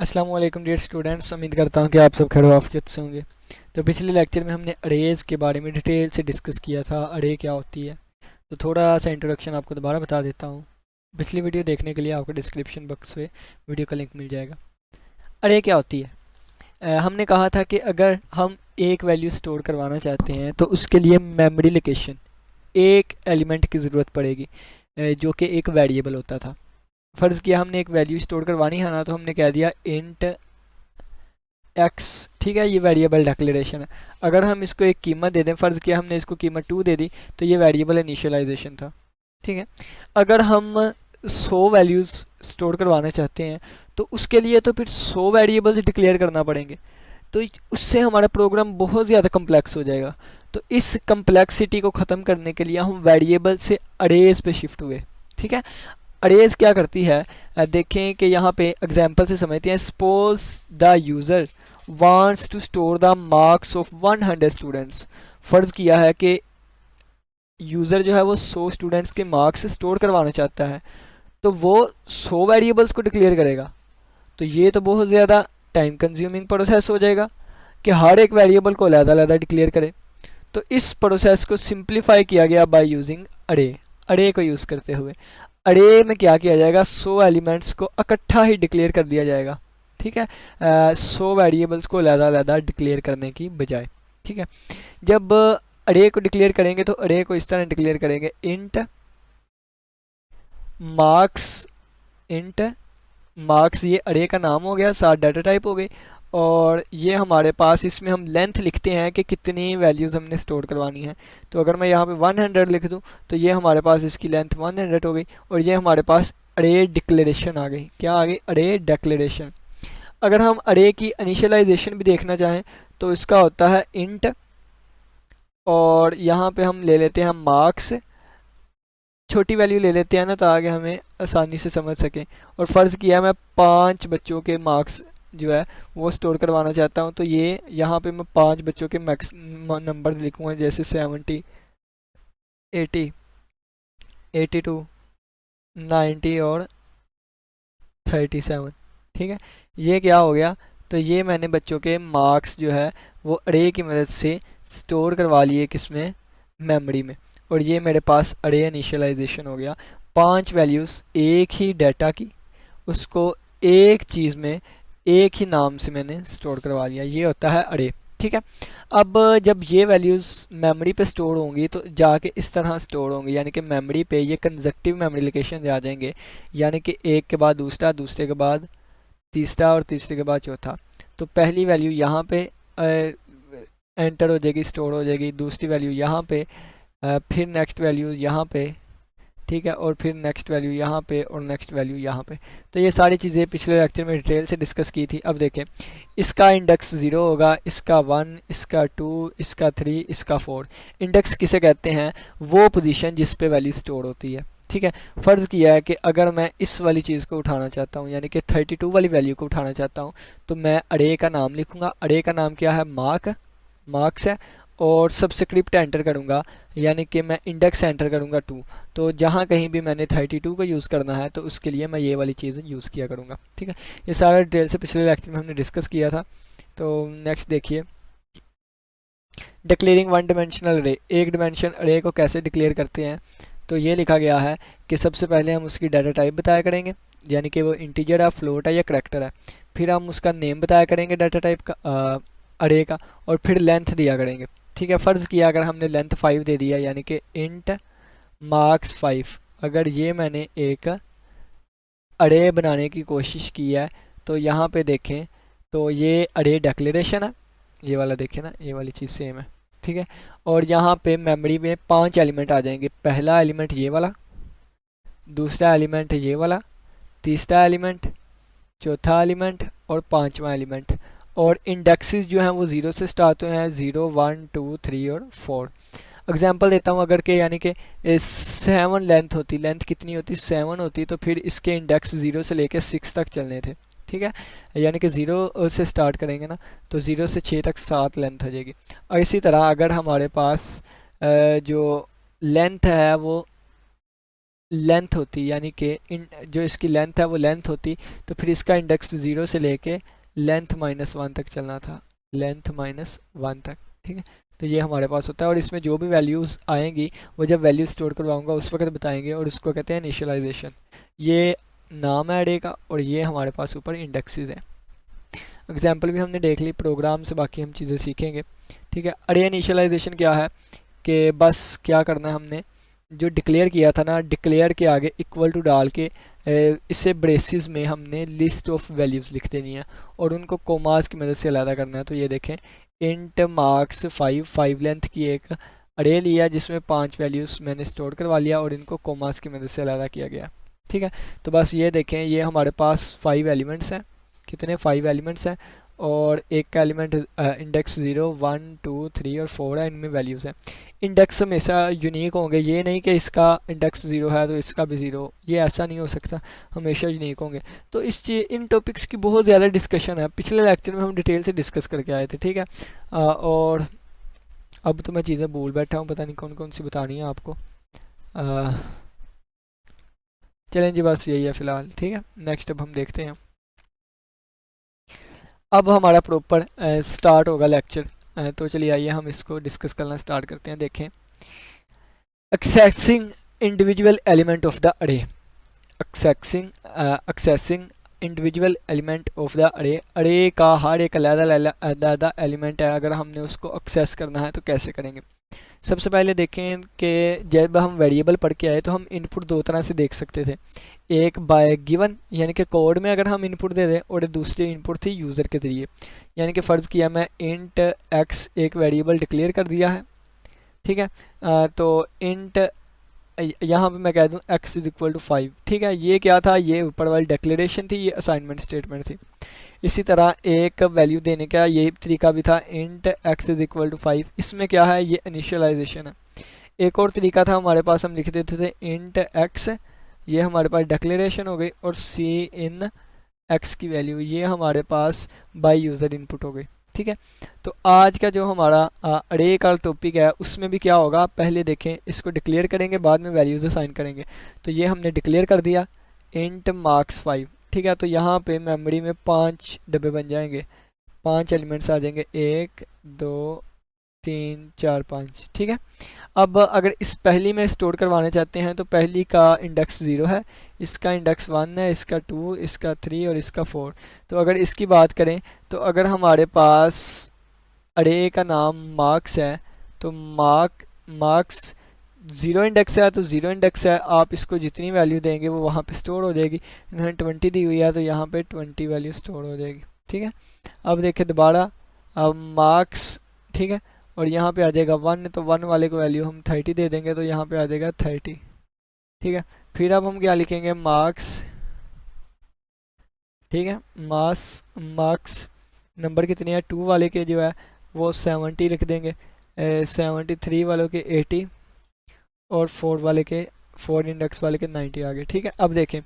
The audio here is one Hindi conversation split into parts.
अस्सलाम वालेकुम डियर स्टूडेंट्स, उम्मीद करता हूँ कि आप सब खैर आफियत से होंगे। तो पिछले लेक्चर में हमने अरेज़ के बारे में डिटेल से डिस्कस किया था, अरे क्या होती है। तो थोड़ा सा इंट्रोडक्शन आपको दोबारा बता देता हूँ। पिछली वीडियो देखने के लिए आपको डिस्क्रिप्शन बॉक्स में वीडियो का लिंक मिल जाएगा। अरे क्या होती है? हमने कहा था कि अगर हम एक वैल्यू स्टोर करवाना चाहते हैं तो उसके लिए मेमोरी लोकेशन एक एलिमेंट की ज़रूरत पड़ेगी, जो कि एक वेरिएबल होता था। फ़र्ज़ किया हमने एक वैल्यू स्टोर करवानी है ना, तो हमने कह दिया इंट एक्स। ठीक है, ये वेरिएबल डिक्लेरेशन है। अगर हम इसको एक कीमत दे दें, फ़र्ज़ किया हमने इसको कीमत 2 दे दी, तो ये वेरिएबल इनिशियलाइजेशन था। ठीक है, अगर हम 100 वैल्यूज़ स्टोर करवाना चाहते हैं तो उसके लिए तो फिर 100 वेरिएबल्स डिक्लेयर करना पड़ेंगे, तो उससे हमारा प्रोग्राम बहुत ज़्यादा कम्प्लेक्स हो जाएगा। तो इस कम्प्लेक्सिटी को ख़त्म करने के लिए हम वेरिएबल से अरेज पे शिफ्ट हुए। ठीक है, अरेज क्या करती है, देखें कि यहाँ पे एग्जांपल से समझते हैं। Suppose the user wants to store the marks of 100 students. फ़र्ज़ किया है कि यूज़र जो है वो 100 स्टूडेंट्स के मार्क्स स्टोर करवाना चाहता है, तो वो 100 वेरिएबल्स को डिक्लेयर करेगा। तो ये तो बहुत ज़्यादा टाइम कंज्यूमिंग प्रोसेस हो जाएगा कि हर एक वेरिएबल को अलग-अलग डिक्लेयर करे। तो इस प्रोसेस को सिंप्लीफाई किया गया बाय यूजिंग अरे। अरे को यूज़ करते हुए अरे में क्या किया जाएगा, 100 एलिमेंट्स को इकट्ठा ही डिक्लेयर कर दिया जाएगा। ठीक है, 100 वेरिएबल्स को अलग-अलग डिक्लेयर करने की बजाय। ठीक है, जब अरे को डिक्लेयर करेंगे तो अरे को इस तरह डिक्लेयर करेंगे, इंट मार्क्स। इंट मार्क्स ये अरे का नाम हो गया, साथ डाटा टाइप हो गई। और ये हमारे पास इसमें हम लेंथ लिखते हैं कि कितनी वैल्यूज़ हमने स्टोर करवानी है। तो अगर मैं यहाँ पे 100 लिख दूँ तो ये हमारे पास इसकी लेंथ 100 हो गई, और ये हमारे पास अरे डिक्लेरेशन आ गई। क्या आ गई? अरे डिक्लेरेशन। अगर हम अरे की इनिशियलाइजेशन भी देखना चाहें तो इसका होता है इंट, और यहाँ पे हम ले लेते हैं मार्क्स। छोटी वैल्यू ले लेते हैं ना, तो आगे हमें आसानी से समझ सकें। और फ़र्ज़ किया मैं 5 बच्चों के मार्क्स जो है वो स्टोर करवाना चाहता हूँ, तो ये यहाँ पे मैं 5 बच्चों के मैक्स नंबर लिखूँगा, जैसे 70, 80, 82, 90 और 37। ठीक है, ये क्या हो गया, तो ये मैंने बच्चों के मार्क्स जो है वो अरे की मदद से स्टोर करवा लिए, किसमें? मेमोरी में। और ये मेरे पास अरे इनिशियलाइजेशन हो गया। 5 वैल्यूज़ एक ही डाटा की, उसको एक चीज़ में एक ही नाम से मैंने स्टोर करवा लिया, ये होता है अरे। ठीक है, अब जब ये वैल्यूज़ मेमोरी पे स्टोर होंगी तो जाके इस तरह स्टोर होंगी, यानी कि मेमोरी पे ये कंजक्टिव मेमोरी लोकेशन आ जाएंगे, यानी कि एक के बाद दूसरा, दूसरे के बाद तीसरा और तीसरे के बाद चौथा। तो पहली वैल्यू यहाँ पे एंटर हो जाएगी, स्टोर हो जाएगी। दूसरी वैल्यू यहाँ पे, फिर नेक्स्ट वैल्यू यहाँ पे। ठीक है, और फिर नेक्स्ट वैल्यू यहाँ पे, और नेक्स्ट वैल्यू यहाँ पे। तो ये सारी चीज़ें पिछले लेक्चर में डिटेल से डिस्कस की थी। अब देखें, इसका इंडेक्स 0 होगा, इसका 1, इसका 2, इसका 3, इसका 4। इंडेक्स किसे कहते हैं? वो पोजीशन जिस पे वैल्यू स्टोर होती है। ठीक है, फ़र्ज़ किया है कि अगर मैं इस वाली चीज़ को उठाना चाहता हूँ, यानी कि 32 वाली वैल्यू को उठाना चाहता हूँ, तो मैं अरे का नाम लिखूँगा। अरे का नाम क्या है? मार्क्स है। और सब्सक्रिप्ट एंटर करूँगा, यानी कि मैं इंडेक्स एंटर करूँगा 2। तो जहाँ कहीं भी मैंने 32 को यूज़ करना है तो उसके लिए मैं ये वाली चीज़ यूज़ किया करूँगा। ठीक है, ये सारा डिटेल से पिछले लेक्चर में हमने डिस्कस किया था। तो नेक्स्ट देखिए, डिक्लेयरिंग वन डिमेंशनल अरे। एक डिमेंशन अरे को कैसे डिक्लेयर करते हैं? तो ये लिखा गया है कि सबसे पहले हम उसकी डाटा टाइप बताया करेंगे, यानी कि वो इंटीजर है, फ्लोट है या करैक्टर है। फिर हम उसका नेम बताया करेंगे डाटा टाइप का, अरे का, और फिर लेंथ दिया करेंगे। ठीक है, फ़र्ज़ किया अगर हमने लेंथ 5 दे दिया, यानी कि इंट मार्क्स 5। अगर ये मैंने एक अरे बनाने की कोशिश की है तो यहाँ पे देखें तो ये अरे डिक्लेरेशन है, ये वाला देखें ना, ये वाली चीज़ सेम है। ठीक है, और यहाँ पे मेमोरी में 5 एलिमेंट आ जाएंगे। पहला एलिमेंट ये वाला, दूसरा एलिमेंट ये वाला, तीसरा एलिमेंट, चौथा एलिमेंट और पांचवा एलिमेंट। और इंडेक्सेस जो हैं वो 0 से स्टार्ट होते हैं, 0, 1, 2, 3 और 4। एग्जांपल देता हूँ, अगर के यानी कि 7 लेंथ होती, लेंथ कितनी होती? 7 होती, तो फिर इसके इंडेक्स 0 से लेकर 6 तक चलने थे। ठीक है, यानी कि 0 से स्टार्ट करेंगे ना, तो 0 से 6 तक 7 लेंथ हो जाएगी। और इसी तरह अगर हमारे पास जो लेंथ है वो लेंथ होती, यानी कि जो इसकी लेंथ है वो लेंथ होती, तो फिर इसका इंडेक्स 0 से लेके लेंथ -1 तक चलना था, लेंथ -1 तक। ठीक है, तो ये हमारे पास होता है, और इसमें जो भी वैल्यूज़ आएंगी वो जब वैल्यू स्टोर करवाऊंगा उस वक्त बताएंगे, और उसको कहते हैं इनिशियलाइजेशन। ये नाम है अरे का, और ये हमारे पास ऊपर इंडेक्सेस हैं। एग्जाम्पल भी हमने देख ली, प्रोग्राम से बाकी हम चीज़ें सीखेंगे। ठीक है, अरे इनिशियलाइजेशन क्या है कि बस क्या करना है, हमने जो डिक्लेयर किया था ना, डिक्लेयर के आगे इक्वल टू डाल के इसे ब्रेसिस में हमने लिस्ट ऑफ वैल्यूज़ लिख देनी है, और उनको कोमास की मदद से अलग करना है। तो ये देखें, इंट मार्क्स 5 लेंथ की एक अरे लिया जिसमें 5 वैल्यूज़ मैंने स्टोर करवा लिया, और इनको कोमास की मदद से अलग किया गया। ठीक है, तो बस ये देखें, ये हमारे पास 5 एलिमेंट्स हैं। कितने? 5 एलिमेंट्स हैं, और एक का एलिमेंट इंडेक्स 0, 1, 2, 3 और 4 है, इनमें वैल्यूज़ हैं। इंडेक्स हमेशा यूनिक होंगे, ये नहीं कि इसका इंडेक्स 0 है तो इसका भी 0, ये ऐसा नहीं हो सकता, हमेशा यूनिक होंगे। तो इन टॉपिक्स की बहुत ज़्यादा डिस्कशन है, पिछले लेक्चर में हम डिटेल से डिस्कस करके आए थे। ठीक है, और अब तो मैं चीज़ें भूल बैठा हूँ, पता नहीं कौन कौन सी बतानी है आपको। चलें जी, बस यही है फ़िलहाल। ठीक है, नेक्स्ट अब हम देखते हैं। अब हमारा प्रॉपर स्टार्ट होगा लेक्चर, तो चलिए आइए हम इसको डिस्कस करना स्टार्ट करते हैं। देखें, accessing individual element of the array, accessing individual element of the array, array का हर एक अलग एलिमेंट है, अगर हमने उसको एक्सेस करना है तो कैसे करेंगे। सबसे पहले देखें कि जब हम वेरिएबल पढ़ के आए तो हम इनपुट दो तरह से देख सकते थे, एक बाय गिवन यानी कि कोड में अगर हम इनपुट दे दें, और दूसरी इनपुट थी यूज़र के ज़रिए, यानी कि फ़र्ज़ किया मैं इंट एक्स एक वेरिएबल डिक्लेयर कर दिया है। ठीक है, तो इंट यहाँ पे मैं कह दूँ x इज़ इक्वल टू 5। ठीक है, ये क्या था, ये ऊपर वाली डिक्लेरेशन थी, ये असाइनमेंट स्टेटमेंट थी। इसी तरह एक वैल्यू देने का ये तरीका भी था, int x is equal to 5, इसमें क्या है, ये इनिशियलाइजेशन है। एक और तरीका था हमारे पास, हम लिख देते थे इंट x, ये हमारे पास डिक्लेरेशन हो गई, और सी इन x की वैल्यू ये हमारे पास बाय यूज़र इनपुट हो गई। ठीक है, तो आज का जो हमारा अरे का टॉपिक है उसमें भी क्या होगा, पहले देखें, इसको डिक्लेयर करेंगे, बाद में वैल्यूज़ असाइन करेंगे। तो ये हमने डिक्लेयर कर दिया इंट मार्क्स 5। ठीक है, तो यहाँ पे मेमोरी में 5 डब्बे बन जाएंगे, 5 एलिमेंट्स आ जाएंगे, 1, 2, 3, 4, 5। ठीक है, अब अगर इस पहली में स्टोर करवाना चाहते हैं तो पहली का इंडेक्स 0 है, इसका इंडेक्स 1 है, इसका 2, इसका 3 और इसका 4। तो अगर इसकी बात करें तो अगर हमारे पास अरे का नाम मार्क्स है, तो मार्क्स 0 इंडेक्स है, तो 0 इंडेक्स है, आप इसको जितनी वैल्यू देंगे वो वहाँ पे स्टोर हो जाएगी। इन्होंने 20 दी हुई है तो यहाँ पे 20 वैल्यू स्टोर हो जाएगी। ठीक है, अब देखें दोबारा, अब मार्क्स, ठीक है, और यहाँ पे आ जाएगा 1, तो 1 वाले को वैल्यू हम 30 दे देंगे, तो यहाँ पे आ जाएगा 30। ठीक है, फिर अब हम क्या लिखेंगे, मार्क्स। ठीक है, मार्क्स नंबर कितने हैं, 2 वाले के जो है वो 70 लिख देंगे, 73 वालों के 80, और 4 वाले के 4 इंडेक्स वाले के 90 आ गए। ठीक है, अब देखें,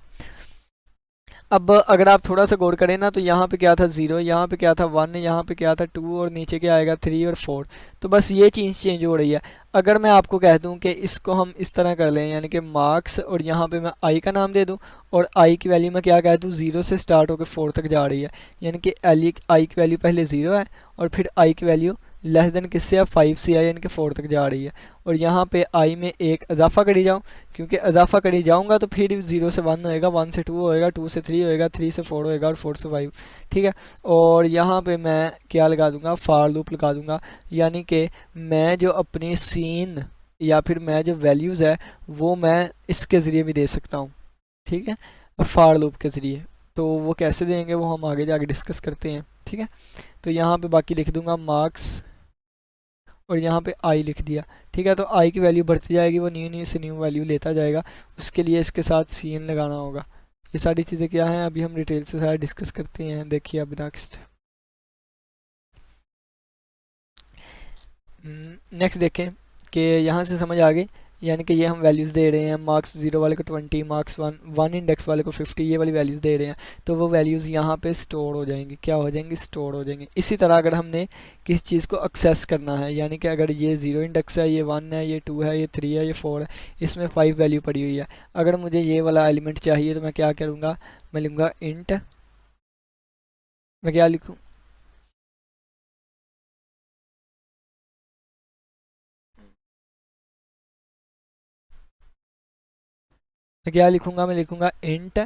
अब अगर आप थोड़ा सा गौर करें ना, तो यहाँ पे क्या था 0, यहाँ पे क्या था 1, यहाँ पे क्या था 2, और नीचे क्या आएगा 3 और 4। तो बस ये चीज़ चेंज हो रही है। अगर मैं आपको कह दूं कि इसको हम इस तरह कर लें, यानी कि मार्क्स, और यहाँ पे मैं आई का नाम दे दूं, और आई की वैल्यू मैं क्या कह दूं, 0 से स्टार्ट होकर 4 तक जा रही है, यानी कि आई की वैल्यू पहले 0 है, और फिर आई की वैल्यू लेस देन किससे है, 5 से आई, यानी कि 4 तक जा रही है, और यहाँ पे आई में एक इजाफा करी जाऊँ, क्योंकि इजाफा करी जाऊँगा तो फिर 0 से 1 होएगा, 1 से 2 होएगा, 2 से 3 होएगा, 3 से 4 होएगा, और 4 से 5। ठीक है, और यहाँ पे मैं क्या लगा दूंगा, फार लूप लगा दूंगा, यानी कि मैं जो अपनी सीन या फिर मैं जो वैल्यूज़ है वो मैं इसके ज़रिए भी दे सकता हूँ। ठीक है, फार लूप के ज़रिए, तो वो कैसे देंगे वो हम आगे जाके डिस्कस करते हैं। ठीक है, तो यहाँ पे बाकी लिख दूंगा मार्क्स, और यहाँ पे आई लिख दिया। ठीक है, तो आई की वैल्यू बढ़ती जाएगी, वो न्यू से न्यू वैल्यू लेता जाएगा, उसके लिए इसके साथ सी एन लगाना होगा। ये सारी चीज़ें क्या हैं अभी हम डिटेल से सारा डिस्कस करते हैं। देखिए अब नेक्स्ट देखें कि यहाँ से समझ आ गई यानी कि ये हम वैल्यूज़ दे रहे हैं, मार्क्स 0 वाले को 20, मार्क्स 1 इंडेक्स वाले को 50, ये वाली वैल्यूज़ दे रहे हैं। तो वो वैल्यूज़ यहाँ पे स्टोर हो जाएंगी, क्या हो जाएंगी, स्टोर हो जाएंगी। इसी तरह अगर हमने किसी चीज़ को एक्सेस करना है, यानी कि अगर ये 0 इंडेक्स है, ये 1 है, ये 2 है, ये 3 है, ये 4 है, इसमें 5 वैल्यू पड़ी हुई है, अगर मुझे ये वाला एलिमेंट चाहिए तो मैं क्या करूँगा, मैं लूँगा इंट, मैं क्या लिखूँ, मैं क्या लिखूँगा, मैं लिखूँगा इंट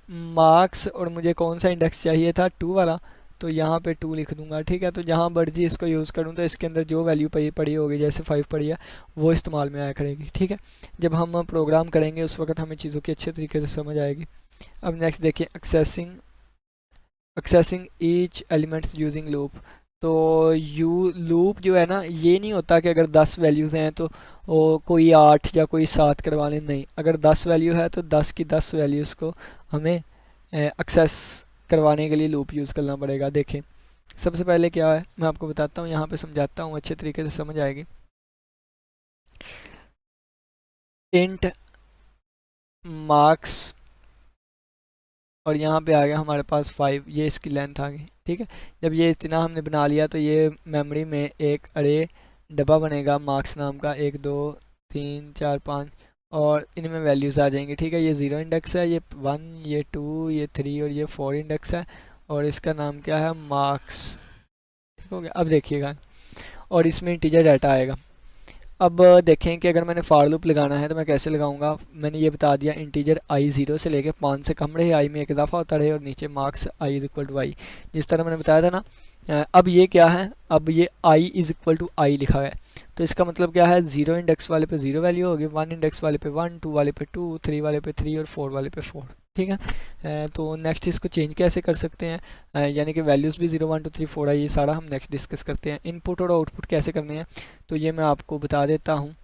मार्क्स, और मुझे कौन सा इंडेक्स चाहिए था, 2 वाला, तो यहाँ पे 2 लिख दूंगा। ठीक है, तो जहाँ मर्जी इसको यूज़ करूँ तो इसके अंदर जो वैल्यू पड़ी होगी, जैसे 5 पड़ी है, वो इस्तेमाल में आया करेगी। ठीक है, जब हम प्रोग्राम करेंगे उस वक्त हमें चीज़ों की अच्छे तरीके से समझ आएगी। अब नेक्स्ट देखिए, accessing each elements using loop. तो लूप जो है ना, ये नहीं होता कि अगर 10 वैल्यूज़ हैं तो वो कोई 8 या कोई 7 करवा लें, नहीं, अगर 10 वैल्यू है तो 10 की 10 वैल्यूज़ को हमें एक्सेस करवाने के लिए लूप यूज़ करना पड़ेगा। देखें, सबसे पहले क्या है मैं आपको बताता हूँ, यहाँ पे समझाता हूँ, अच्छे तरीके से समझ आएगी। इंट मार्क्स, और यहाँ पे आ गया हमारे पास 5, ये इसकी लेंथ आ गई। ठीक है, जब ये इतना हमने बना लिया तो ये मेमोरी में एक अरे डब्बा बनेगा मार्क्स नाम का, 1 2 3 4 5, और इनमें वैल्यूज़ आ जाएंगी। ठीक है, ये 0 इंडेक्स है, ये 1, ये 2, ये 3 और ये 4 इंडेक्स है, और इसका नाम क्या है, मार्क्स। ठीक हो गया, अब देखिएगा, और इसमें इंटीजर डाटा आएगा। अब देखें कि अगर मैंने फॉर लूप लगाना है तो मैं कैसे लगाऊंगा। मैंने ये बता दिया, इंटीजर आई 0 से लेके 5 से कम रहे, आई में एक इजाफा होता रहे, और नीचे marks I is equal to I, जिस तरह मैंने बताया था ना। अब ये क्या है, अब ये आई इज इक्वल टू आई लिखा है, तो इसका मतलब क्या है, 0 इंडेक्स वाले पे 0 वैल्यू होगी, 1 इंडेक्स वाले पे 1, 2 वाले पे 2, 3 वाले पे 3 और 4 वाले पे 4। ठीक है, तो नेक्स्ट इसको चेंज कैसे कर सकते हैं, यानी कि वैल्यूज़ भी 0 1 2 3 4 है, ये सारा हम नेक्स्ट डिस्कस करते हैं। इनपुट और आउटपुट कैसे करने हैं तो ये मैं आपको बता देता हूँ।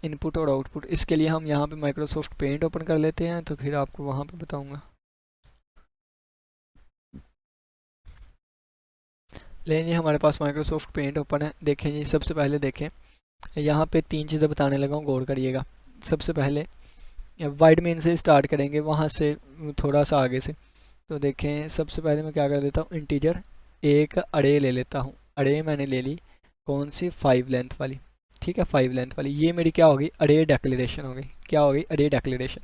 इनपुट और आउटपुट, इसके लिए हम यहाँ पे माइक्रोसॉफ्ट पेंट ओपन कर लेते हैं, तो फिर आपको वहाँ पे बताऊँगा। लेकिन ये हमारे पास माइक्रोसॉफ्ट पेंट ओपन है। देखें जी, सबसे पहले देखें, यहाँ पे 3 चीज़ें बताने लगा हूँ, गौर करिएगा। सबसे पहले वाइड मेन से स्टार्ट करेंगे, वहाँ से थोड़ा सा आगे से। तो देखें, सबसे पहले मैं क्या कर देता हूँ, इंटीजर एक अरे ले लेता हूँ। अरे मैंने ले ली कौन सी, 5 लेंथ वाली। ठीक है, 5 लेंथ वाली, ये मेरी क्या होगी, अरे डेक्लेरेशन हो गई। क्या हो गई, अरे डेक्लेरेशन।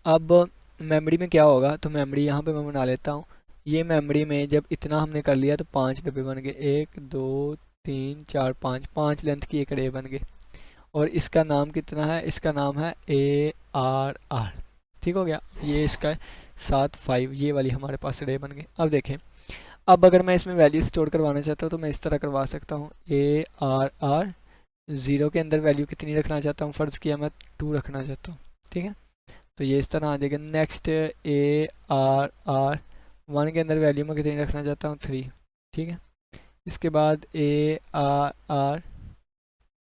अब मेमोरी में क्या होगा, तो मेमोरी यहाँ पे मैं बना लेता हूँ। ये मेमोरी में जब इतना हमने कर लिया तो 5 डब्बे बन गए, 1 2 3 4 5, 5 लेंथ की एक अरे बन गई। और इसका नाम कितना है, इसका नाम है ARR। ठीक हो गया, ये इसका 7 5, ये वाली हमारे पास अरे बन गई। अब देखें, अब अगर मैं इसमें वैल्यू स्टोर करवाना चाहता हूँ तो मैं इस तरह करवा सकता हूँ, ARR 0 के अंदर वैल्यू कितनी रखना चाहता हूँ, फ़र्ज़ किया मैं 2 रखना चाहता हूँ। ठीक है, तो ये इस तरह आ जाएगा। नेक्स्ट ARR 1 के अंदर वैल्यू मैं कितनी रखना चाहता हूँ, 3। ठीक है, इसके बाद ARR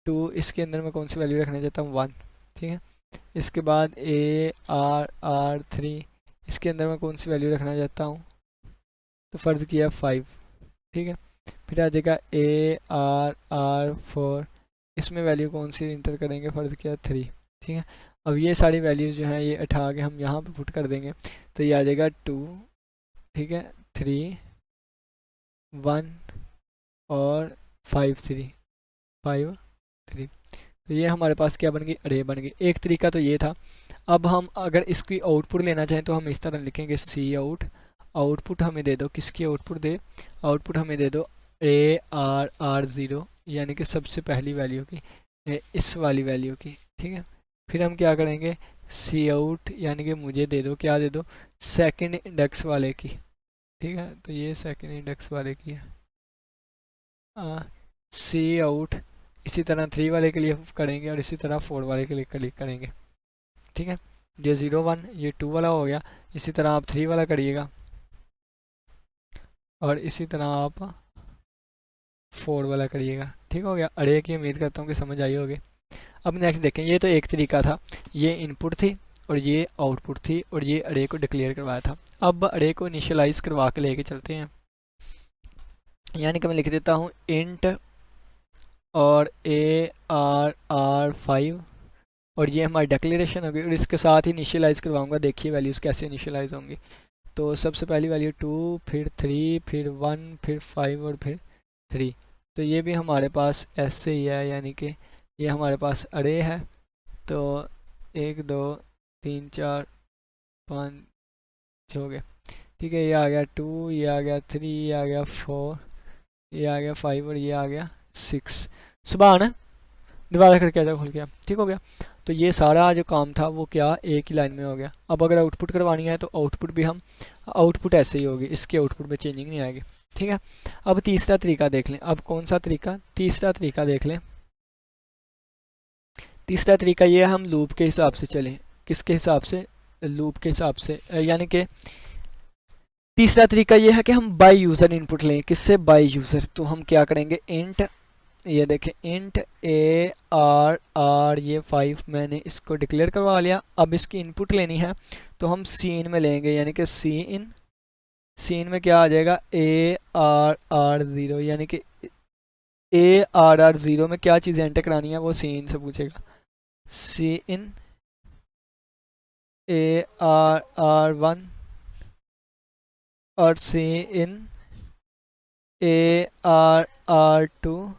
2, इसके अंदर मैं कौन सी वैल्यू रखना चाहता हूँ, 1। ठीक है, इसके बाद ARR 3, इसके अंदर मैं कौन सी वैल्यू रखना चाहता हूँ, तो फ़र्ज़ किया 5। ठीक है, फिर आ जाएगा ARR 4, इसमें वैल्यू कौन सी इंटर करेंगे, फ़र्ज़ किया 3। ठीक है, अब ये सारी वैल्यूज़ जो हैं ये उठा के हम यहाँ पे पुट कर देंगे, तो ये आ जाएगा 2, ठीक है, 3 1 और 5 3 5 3। तो ये हमारे पास क्या बन गई, अरे बन गई। एक तरीका तो ये था। अब हम अगर इसकी आउटपुट लेना चाहें तो हम इस तरह लिखेंगे, सी आउट, आउटपुट हमें दे दो, किसकी आउटपुट दे, आउटपुट हमें दे दो ARR 0, यानी कि सबसे पहली वैल्यू की, इस वाली वैल्यू की। ठीक है, फिर हम क्या करेंगे, सी आउट, यानी कि मुझे दे दो, क्या दे दो, सेकंड इंडेक्स वाले की। ठीक है, तो ये सेकंड इंडेक्स वाले की है, सी आउट। इसी तरह 3 वाले के लिए करेंगे और इसी तरह 4 वाले के लिए क्लिक करेंगे। ठीक है, ये 0 1, ये 2 वाला हो गया, इसी तरह आप 3 वाला करिएगा और इसी तरह आप 4 वाला करिएगा। ठीक हो गया, अरे की उम्मीद करता हूँ कि समझ आई होगी। अब नेक्स्ट देखें, ये तो एक तरीका था, ये इनपुट थी और ये आउटपुट थी और ये अरे को डिक्लेयर करवाया था। अब अरे को इनिशियलाइज करवा के लेके चलते हैं, यानी कि मैं लिख देता हूँ इंट और ARR 5 और ये हमारी डिक्लेरेशन होगी और इसके साथ ही इनिशियलाइज़ करवाऊंगा। देखिए वैल्यूज़ कैसे इनिशियलाइज़ होंगी। तो सबसे पहली वैल्यू 2, फिर 3, फिर 1, फिर 5 और फिर 3। तो ये भी हमारे पास ऐसे ही है, यानी कि ये हमारे पास अरे है। तो 1 2 3 4 5 हो गया, ठीक है। ये आ गया 2, ये आ गया 3, ये आ गया 4, ये आ गया 5 और ये आ गया 6। सुबह आना दोबारा करके आ जाओ, खुल गया, ठीक हो गया। तो ये सारा जो काम था वो क्या एक ही लाइन में हो गया। अब अगर आउटपुट करवानी है तो आउटपुट भी हम आउटपुट ऐसे ही होगी, इसके आउटपुट में चेंजिंग नहीं आएगी, ठीक है। अब तीसरा तरीका देख लें। अब कौन सा तरीका? तीसरा तरीका देख लें। तीसरा तरीका ये है, हम लूप के हिसाब से चलें। किसके हिसाब से? लूप के हिसाब से, यानी कि तीसरा तरीका ये है कि हम बाय यूज़र इनपुट लें। किससे? By user. तो हम क्या करेंगे, इंट, ये देखें इंट ARR, ये 5 मैंने इसको डिक्लेयर करवा लिया। अब इसकी इनपुट लेनी है तो हम सीन में लेंगे, यानी कि सीन में क्या आ जाएगा, ARR0, यानी कि ARR0 में क्या चीज़ एंटर करानी है वो सीन से पूछेगा। सीन ARR1 और सीन ARR2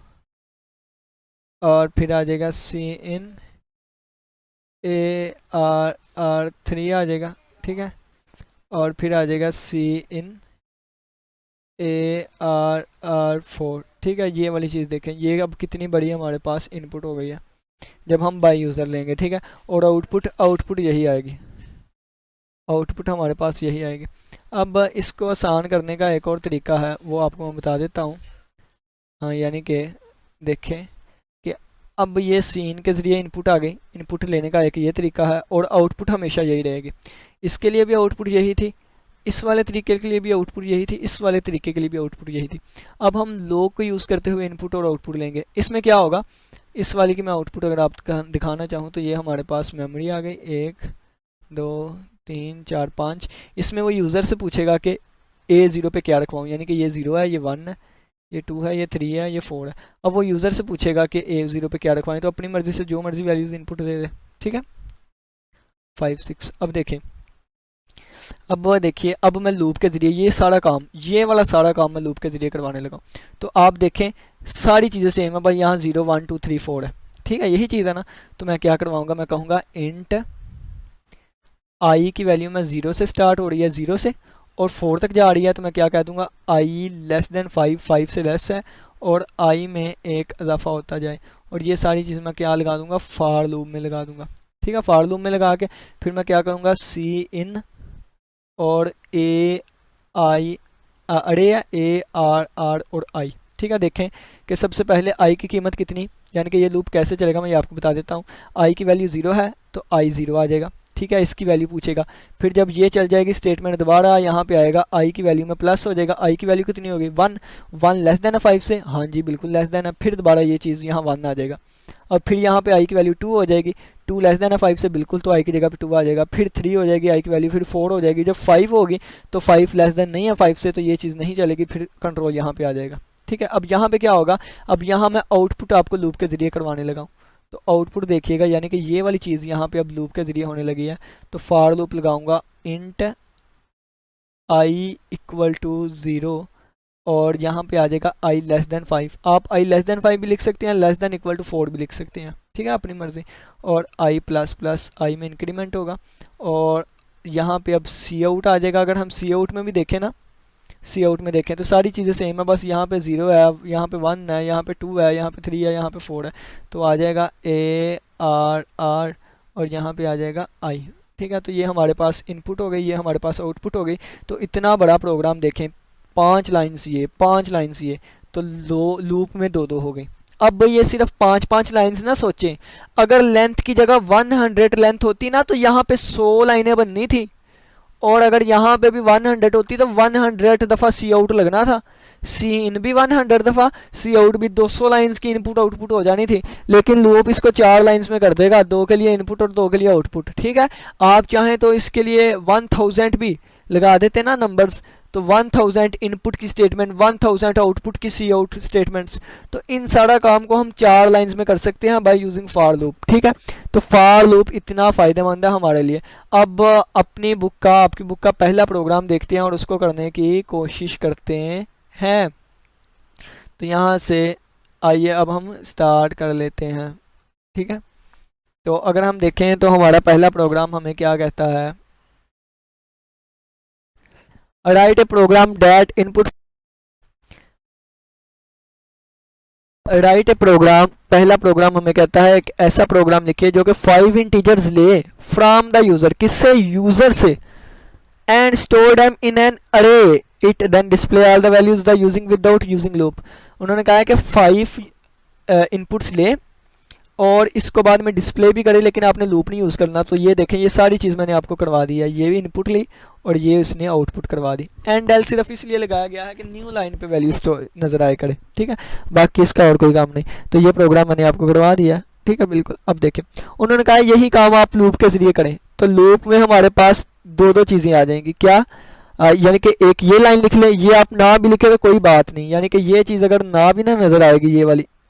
और फिर आ जाएगा सीन ARR3 आ जाएगा, ठीक है। और फिर आ जाएगा सीन ARR4, ठीक है। ये वाली चीज़ देखें, ये अब कितनी बड़ी हमारे पास इनपुट हो गई है जब हम बाय यूज़र लेंगे, ठीक है। और आउटपुट यही आएगी, आउटपुट हमारे पास यही आएगी। अब इसको आसान करने का एक और तरीका है, वो आपको मैं बता देता हूँ। हाँ, यानी कि देखें कि अब ये सीन के ज़रिए इनपुट आ गई। इनपुट लेने का एक ये तरीका है और आउटपुट हमेशा यही रहेगी। इसके लिए भी आउटपुट यही थी, इस वाले तरीके के लिए भी आउटपुट यही थी, इस वाले तरीके के लिए भी आउटपुट यही थी। अब हम लॉग को यूज़ करते हुए इनपुट और आउटपुट लेंगे। इसमें क्या होगा, इस वाले की मैं आउटपुट अगर आप दिखाना चाहूँ तो ये हमारे पास मेमोरी आ गई 1 2 3 4 5। इसमें वो यूज़र से पूछेगा कि A0 पे क्या रखवाऊँ, यानी कि ये 0 है, ये 1 है, ये 2 है, ये 3 है, ये 4 है। अब वो यूज़र से पूछेगा कि A0 पे क्या रखवाएं, तो अपनी मर्ज़ी से जो मर्ज़ी वैल्यूज़ इनपुट दे दे, ठीक है। 5 6। अब देखें, अब वो देखिए, अब मैं लूप के ज़रिए ये सारा काम, ये वाला सारा काम मैं लूप के ज़रिए करवाने लगा। तो आप देखें सारी चीज़ें सेम है भाई, यहाँ 0 1 2 3 4 है, ठीक है, यही चीज़ है ना। तो मैं क्या करवाऊँगा, मैं कहूँगा इंट आई की वैल्यू मैं 0 से स्टार्ट हो रही है, 0 से और 4 तक जा रही है, तो मैं क्या कह दूँगा, आई लेस देन 5, 5 से लेस है, और आई में एक इजाफा होता जाए। और ये सारी चीज़ मैं क्या लगा दूँगा, फार लूप में लगा दूँगा, ठीक है। फार लूप में लगा के फिर मैं क्या करूँगा, सी इन और ए आई, अरे ARR और आई, ठीक है। देखें कि सबसे पहले आई की कीमत कितनी, यानी कि ये लूप कैसे चलेगा मैं ये आपको बता देता हूँ। आई की वैल्यू 0 है तो आई 0 आ जाएगा, ठीक है, इसकी वैल्यू पूछेगा। फिर जब ये चल जाएगी स्टेटमेंट दोबारा यहाँ पे आएगा, आई की वैल्यू में प्लस हो जाएगा। आई की वैल्यू कितनी होगी, 1 1 लेस देन है 5 से, हाँ जी बिल्कुल लेस देन है। फिर दोबारा ये चीज़ यहाँ 1 आ जाएगा। और फिर यहाँ पे आई की वैल्यू 2 हो जाएगी, 2 लेस देन है 5 से, बिल्कुल, तो आई की जगह पे 2 आ जाएगा। फिर 3 हो जाएगी आई की वैल्यू, फिर 4 हो जाएगी। जब 5 होगी तो 5 लेस देन नहीं है 5 से, तो ये चीज़ नहीं चलेगी, फिर कंट्रोल यहाँ पे आ जाएगा, ठीक है। अब यहाँ पे क्या होगा, अब यहाँ मैं आउटपुट आपको लूप के ज़रिए करवाने लगा हूँ। तो आउटपुट देखिएगा, यानी कि ये वाली चीज़ यहाँ पे अब लूप के ज़रिए होने लगी है। तो फार लूप लगाऊंगा इंट आई इक्वल टू 0 और यहाँ पे आ जाएगा आई लेस देन 5। आप आई लेस देन 5 भी लिख सकते हैं, लेस देन इक्वल टू 4 भी लिख सकते हैं, ठीक है, अपनी मर्ज़ी। और आई प्लस प्लस आई में इंक्रीमेंट होगा। और यहाँ पे अब सी आउट आ जाएगा। अगर हम सी आउट में भी देखें ना, सी आउट में देखें तो सारी चीज़ें सेम है, बस यहाँ पे 0 है, यहाँ पे 1 है, यहाँ पे 2 है, यहाँ पे 3 है, यहाँ पे 4 है। तो आ जाएगा ARR और यहाँ पे आ जाएगा आई, ठीक है। तो ये हमारे पास इनपुट हो गई, ये हमारे पास आउटपुट हो गई। तो इतना बड़ा प्रोग्राम देखें, 5 लाइन्स ये, 5 लाइन्स ये, तो लूप में 2 हो गई। अब ये सिर्फ 5 लाइन्स ना सोचें, अगर लेंथ की जगह 100 लेंथ होती ना तो यहाँ पे 100 लाइनें बननी थी, और अगर यहाँ पे भी 100 होती तो 100 दफ़ा सी आउट लगना था, सी इन भी 100 दफ़ा, सी आउट भी 200 लाइंस की इनपुट आउटपुट हो जानी थी। लेकिन लूप इसको 4 लाइंस में कर देगा, 2 के लिए इनपुट और 2 के लिए आउटपुट, ठीक है। आप चाहें तो इसके लिए 1000 भी लगा देते ना नंबर्स, तो 1000 इनपुट की स्टेटमेंट, 1000 आउटपुट की सी आउट स्टेटमेंट्स। तो इन सारा काम को हम 4 लाइंस में कर सकते हैं बाय यूजिंग फॉर लूप। ठीक है, तो फॉर लूप इतना फ़ायदेमंद है हमारे लिए। अब आपकी बुक का पहला प्रोग्राम देखते हैं और उसको करने की कोशिश करते हैं। तो यहाँ से आइए अब हम स्टार्ट कर लेते हैं। ठीक है, तो अगर हम देखें तो हमारा पहला प्रोग्राम हमें क्या कहता है, write a program that input, write a program, पहला प्रोग्राम हमें कहता है एक ऐसा प्रोग्राम लिखिए जो कि 5 इंटीजर्स ले फ्रॉम द यूजर, किससे, यूजर से, and store them in an array, it then display all the values the using without using loop. उन्होंने कहा है कि 5 इनपुट्स ले और इसको बाद में डिस्प्ले भी करे, लेकिन आपने लूप नहीं यूज़ करना। तो ये देखें, ये सारी चीज़ मैंने आपको करवा दी है, ये भी इनपुट ली और ये उसने आउटपुट करवा दी। एंड एल सिर्फ इसलिए लगाया गया है कि न्यू लाइन पे वैल्यू स्टोर नजर आए करे। ठीक है, बाकी इसका और कोई काम नहीं। तो ये प्रोग्राम मैंने आपको करवा दिया। ठीक है, बिल्कुल। अब देखें, उन्होंने कहा यही काम आप लूप के जरिए करें। तो लूप में हमारे पास दो चीज़ें आ जाएंगी। क्या, यानी कि एक ये लाइन लिख लें, ये आप ना भी लिखे तो कोई बात नहीं, यानी कि ये चीज़ अगर ना भी ना नज़र आएगी,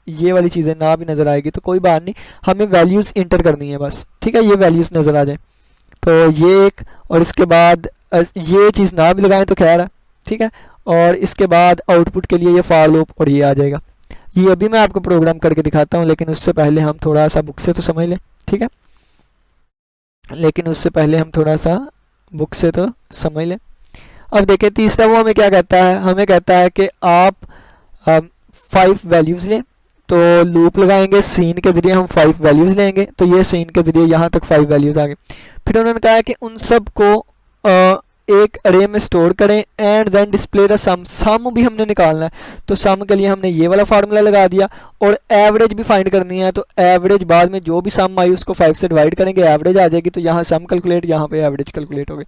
ये वाली चीज़ें ना भी नज़र आएगी तो कोई बात नहीं, हमें वैल्यूज़ इंटर करनी है बस। ठीक है, ये वैल्यूज़ नज़र आ जाए तो ये एक, और इसके बाद ये चीज़ ना भी लगाएं तो खैर है। ठीक है, और इसके बाद आउटपुट के लिए ये फॉर लूप और ये आ जाएगा। ये अभी मैं आपको प्रोग्राम करके दिखाता हूँ, लेकिन उससे पहले हम थोड़ा सा बुक से तो समझ लें। ठीक है, लेकिन उससे पहले हम थोड़ा सा बुक से तो समझ लें। अब देखिए तीसरा वो हमें क्या कहता है, हमें कहता है कि आप 5 वैल्यूज़ लें। तो लूप लगाएंगे, सीन के जरिए हम 5 वैल्यूज़ लेंगे। तो ये सीन के जरिए यहाँ तक 5 वैल्यूज़ आ गए। फिर उन्होंने कहा है कि उन सब को एक अरे में स्टोर करें एंड देन डिस्प्ले द सम, सम भी हमने निकालना है। तो सम के लिए हमने ये वाला फार्मूला लगा दिया और एवरेज भी फाइंड करनी है। तो एवरेज बाद में जो भी सम आई उसको 5 से डिवाइड करेंगे, एवरेज आ जाएगी। तो यहाँ सम कैलकुलेट, यहाँ पे एवरेज कैलकुलेट हो गई।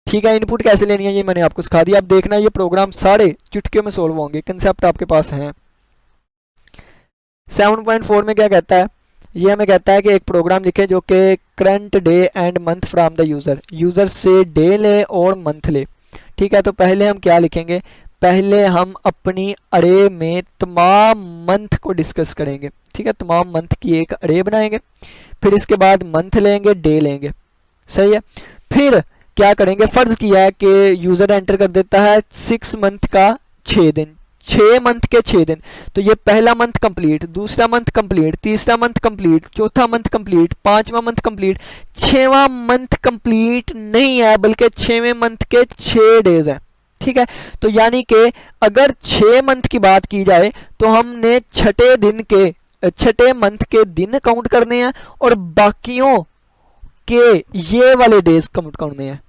ठीक है, इनपुट कैसे लेनी है ये मैंने आपको सिखा दिया। अब देखना ये प्रोग्राम सारे चुटकियों में सोल्व होंगे, कंसेप्ट आपके पास हैं। 7.4 में क्या कहता है, ये हमें कहता है कि एक प्रोग्राम लिखें जो कि current day and month from the user, user से डे ले और मंथ ले। ठीक है, तो पहले हम क्या लिखेंगे, पहले हम अपनी अरे में तमाम मंथ को डिस्कस करेंगे। ठीक है, तमाम मंथ की एक अरे बनाएंगे, फिर इसके बाद मंथ लेंगे, डे लेंगे। सही है, फिर क्या करेंगे, फ़र्ज़ किया है कि यूज़र एंटर कर देता है 6 मंथ का 6 दिन, 6 मंथ के 6 दिन। तो ये पहला मंथ कंप्लीट, दूसरा मंथ कंप्लीट, तीसरा मंथ कंप्लीट, चौथा मंथ कंप्लीट, 5वां मंथ कंप्लीट, 6वां मंथ कंप्लीट नहीं है बल्कि 6वें मंथ के 6 डेज हैं। ठीक है, तो यानी कि अगर 6 मंथ की बात की जाए तो हमने छठे मंथ के दिन काउंट करने हैं और बाकियों के ये वाले डेज काउंट करने हैं।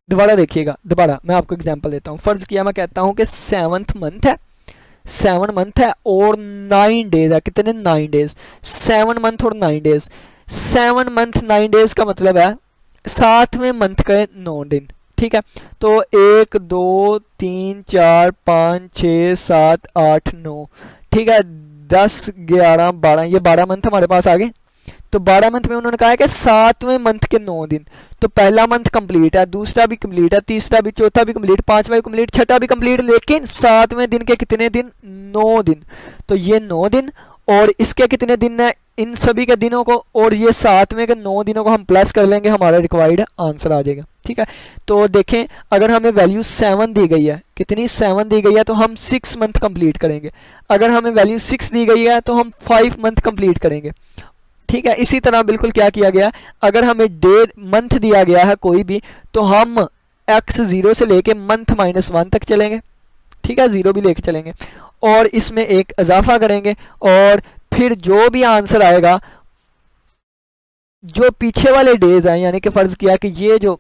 दोबारा देखिएगा, दोबारा मैं आपको एग्जांपल देता हूँ। फर्ज किया मैं कहता हूँ कि 7th मंथ है, 7 मंथ है और 9 डेज है। कितने, 9 डेज। 7 मंथ और 9 डेज, 7 मंथ 9 डेज का मतलब है 7वें मंथ के 9 दिन। ठीक है, तो 1 2 3 4 5 6 7 8 9, ठीक है, 10 11 12, ये 12 मंथ हमारे पास आ गए। तो 12 मंथ में उन्होंने कहा है कि 7वें मंथ के 9 दिन। तो पहला मंथ कंप्लीट है, दूसरा भी कंप्लीट है, तीसरा भी, चौथा भी कंप्लीट, 5वां भी कंप्लीट, छठा भी कंप्लीट, लेकिन 7वें दिन के कितने दिन, 9 दिन। तो ये 9 दिन और इसके कितने दिन है, इन सभी के दिनों को और ये 7वें के 9 दिनों को हम प्लस कर लेंगे, हमारा रिक्वायर्ड आंसर आ जाएगा। ठीक है, तो देखें अगर हमें वैल्यू 7 दी गई है, कितनी 7 दी गई है, तो हम 6 मंथ कंप्लीट करेंगे। अगर हमें वैल्यू 6 दी गई है तो हम 5 मंथ कंप्लीट करेंगे। ठीक है, इसी तरह बिल्कुल क्या किया गया, अगर हमें डे मंथ दिया गया है कोई भी तो हम x 0 से लेके मंथ -1 तक चलेंगे। ठीक है, 0 भी लेके चलेंगे और इसमें एक इजाफा करेंगे और फिर जो भी आंसर आएगा, जो पीछे वाले डेज हैं, यानी कि फ़र्ज़ किया कि ये जो,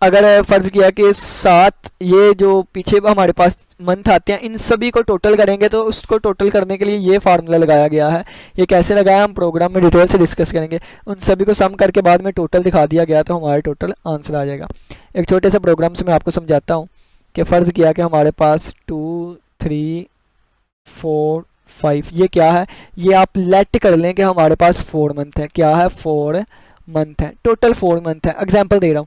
अगर फ़र्ज़ किया कि 7 ये जो पीछे हमारे पास मंथ आते हैं इन सभी को टोटल करेंगे, तो उसको टोटल करने के लिए ये फार्मूला लगाया गया है। ये कैसे लगाया हम प्रोग्राम में डिटेल से डिस्कस करेंगे। उन सभी को सम करके बाद में टोटल दिखा दिया गया तो हमारा टोटल आंसर आ जाएगा। एक छोटे से प्रोग्राम से मैं आपको समझाता हूँ कि फ़र्ज़ किया कि हमारे पास 2 3 4 5, ये क्या है, ये आप लेट कर लें कि हमारे पास 4 मंथ है। क्या है, 4 मंथ है, टोटल 4 मंथ है। एग्जाम्पल दे रहा हूँ,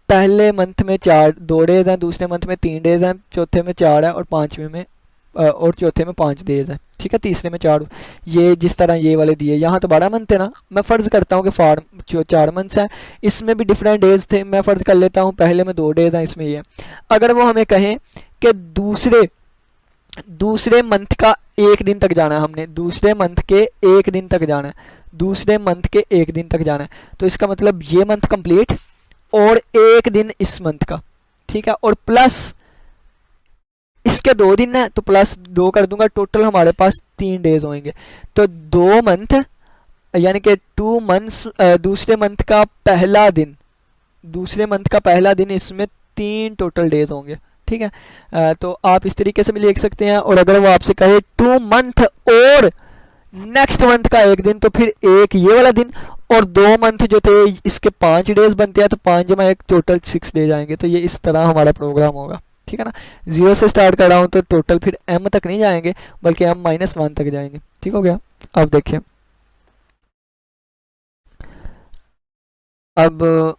पहले मंथ में 2 डेज हैं, दूसरे मंथ में 3 डेज हैं, चौथे में 4 है और पाँचवें में और चौथे में 5 डेज है, ठीक है, तीसरे में 4। ये जिस तरह ये वाले दिए, यहाँ तो 12 मंथ है ना, मैं फ़र्ज़ करता हूँ कि जो 4 मंथ्स हैं इसमें भी डिफरेंट डेज थे, मैं फ़र्ज़ कर लेता हूँ पहले में 2 डेज हैं, इसमें ये। अगर वो हमें कहें कि दूसरे मंथ का 1 दिन तक जाना है, हमने दूसरे मंथ के 1 दिन तक जाना है, दूसरे मंथ के 1 दिन तक जाना है, तो इसका मतलब ये मंथ कंप्लीट और 1 दिन इस मंथ का, ठीक है, और प्लस इसके 2 दिन है तो प्लस 2 कर दूंगा, टोटल हमारे पास 3 डेज होंगे। तो 2 मंथ यानी कि 2 मंथ्स, दूसरे मंथ का पहला दिन, इसमें 3 टोटल डेज होंगे, ठीक है। तो आप इस तरीके से भी लिख सकते हैं। और अगर वो आपसे कहे 2 मंथ और नेक्स्ट मंथ का 1 दिन, तो फिर एक ये वाला दिन और 2 मंथ जो थे इसके 5 डेज बनते हैं, तो 5 जमा 1 टोटल 6 डेज आएंगे। तो ये इस तरह हमारा प्रोग्राम होगा, ठीक है ना। 0 से स्टार्ट कर रहा हूँ तो टोटल फिर m तक नहीं जाएंगे बल्कि m-1 तक जाएंगे, ठीक हो गया। अब देखिए, अब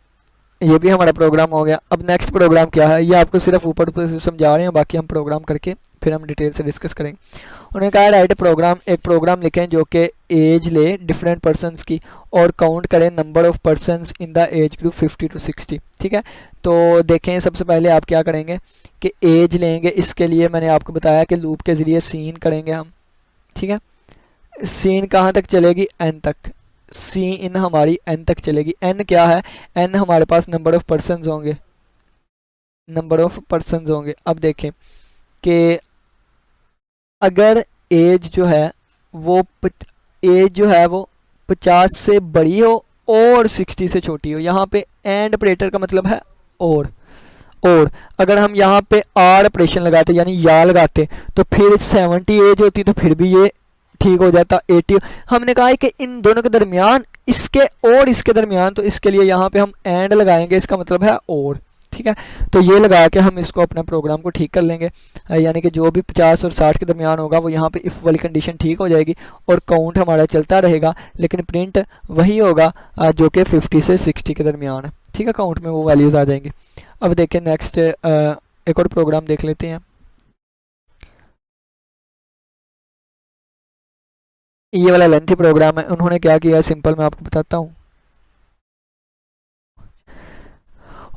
ये भी हमारा प्रोग्राम हो गया। अब नेक्स्ट प्रोग्राम क्या है, ये आपको सिर्फ ऊपर ऊपर से समझा रहे हैं, बाकी हम प्रोग्राम करके फिर हम डिटेल से डिस्कस करेंगे। उन्होंने कहा राइट प्रोग्राम, एक प्रोग्राम लिखें जो कि एज ले डिफरेंट पर्सनस की और काउंट करें number of persons in the age group 50 to 60, ठीक है। तो देखें, सबसे पहले आप क्या करेंगे कि एज लेंगे, इसके लिए मैंने आपको बताया कि लूप के ज़रिए सीन करेंगे हम, ठीक है। सीन कहाँ तक चलेगी, n तक, सी इन हमारी n तक चलेगी। n क्या है, n हमारे पास नंबर ऑफ पर्सनस होंगे, अब देखें कि अगर एज जो है वो 50 से बड़ी हो और 60 से छोटी हो, यहाँ पे एंड ऑपरेटर का मतलब है और अगर हम यहाँ पे आर ऑपरेशन लगाते यानी या लगाते तो फिर 70 एज होती तो फिर भी ये ठीक हो जाता 80। हमने कहा है कि इन दोनों के दरमियान, इसके और इसके दरमियान, तो इसके लिए यहाँ पे हम एंड लगाएंगे, इसका मतलब है और, ठीक है। तो ये लगा के हम इसको अपना प्रोग्राम को ठीक कर लेंगे, यानी कि जो भी 50 और 60 के दरमियान होगा वो यहाँ पे इफ़ वाली कंडीशन ठीक हो जाएगी और काउंट हमारा चलता रहेगा, लेकिन प्रिंट वही होगा जो कि 50 से 60 के दरमियान है, ठीक है। काउंट में वो वैल्यूज़ आ जाएंगी। अब देखें नेक्स्ट एक और प्रोग्राम देख लेते हैं। ये वाला लेंथी प्रोग्राम है, उन्होंने क्या किया सिंपल मैं आपको बताता हूँ।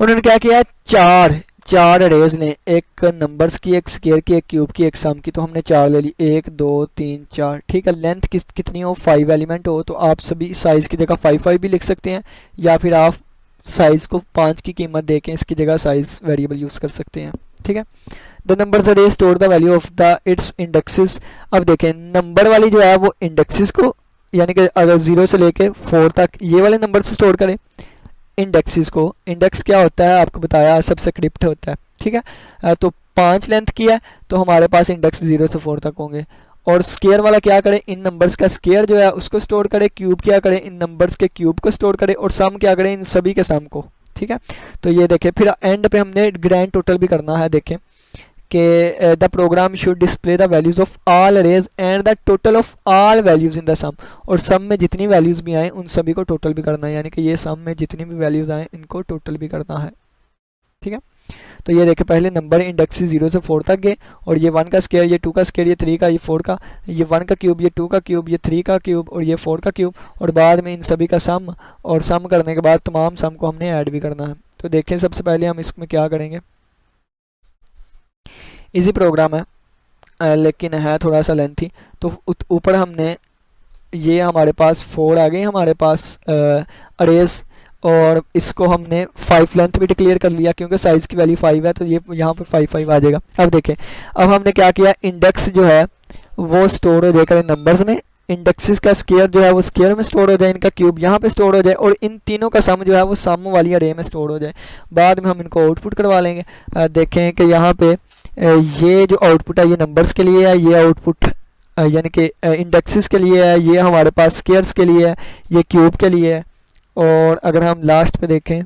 उन्होंने क्या किया, चार अरेज लें, एक नंबर्स की, एक स्केयर की, एक क्यूब की, एक सम की। तो हमने 4 ले ली, 1 2 3 4, ठीक है। लेंथ कितनी हो, 5 एलिमेंट हो, तो आप सभी साइज़ की जगह 5 भी लिख सकते हैं, या फिर आप साइज़ को 5 की कीमत देके इसकी जगह साइज़ वेरिएबल यूज़ कर सकते हैं, ठीक है। द नंबर्स अरे store the value of the it's indexes. अब देखें, नंबर वाली जो है वो इंडेक्सेस को, यानी कि अगर 0 से लेके 4 तक ये वाले नंबर से स्टोर करें इंडेक्सेस को। इंडेक्स क्या होता है आपको बताया, सबस्क्रिप्ट होता है, ठीक है। तो 5 लेंथ की है तो हमारे पास इंडेक्स 0 से 4 तक होंगे। और स्केयर वाला क्या करे, इन नंबर्स का स्केयर जो है उसको स्टोर करे, क्यूब क्या करे, इन नंबर्स के क्यूब को स्टोर करे, और सम क्या करे, इन सभी के सम को, ठीक है। तो ये देखें, फिर एंड पे हमने ग्रैंड टोटल भी करना है। देखें कि the program should display the values of all arrays and the total of all values in the sum. और सम में जितनी वैल्यूज भी आए उन सभी को टोटल भी करना है, यानी कि ये सम में जितनी भी वैल्यूज आए इनको टोटल भी करना है, ठीक है। तो ये देखें, पहले नंबर इंडेक्स 0 से 4 तक गए, और ये 1 का स्केयर, ये 2 का स्केयर, ये 3 का, ये 4 का, ये 1 का क्यूब, ये 2 का क्यूब, ये 3 का क्यूब और ये 4 का क्यूब, और बाद में इन सभी का सम, और सम करने के बाद तमाम सम को हमने ऐड भी करना है। तो देखें, सबसे पहले हम इसमें क्या करेंगे, इजी प्रोग्राम है लेकिन है थोड़ा सा लेंथी। तो ऊपर हमने ये हमारे पास 4 आ गए हमारे पास अरेज, और इसको हमने 5 लेंथ भी डिक्लेयर कर लिया क्योंकि साइज़ की वैल्यू 5 है, तो ये यहाँ पर 5 आ जाएगा। अब देखें, अब हमने क्या किया, इंडेक्स जो है वो स्टोर हो जाएगा नंबर्स में, इंडेक्सेस का स्केयर जो है वो स्केयर में स्टोर हो जाए, इनका क्यूब यहाँ पे स्टोर हो जाए, और इन तीनों का सम जो है वो सम वाली अरे में स्टोर हो जाए। बाद में हम इनको आउटपुट करवा लेंगे। देखें कि यहाँ पे ये जो आउटपुट है ये नंबर्स के लिए है, ये आउटपुट यानी कि इंडेक्सेस के लिए है, ये हमारे पास स्केयर्स के लिए है, ये क्यूब के लिए है। और अगर हम लास्ट पे देखें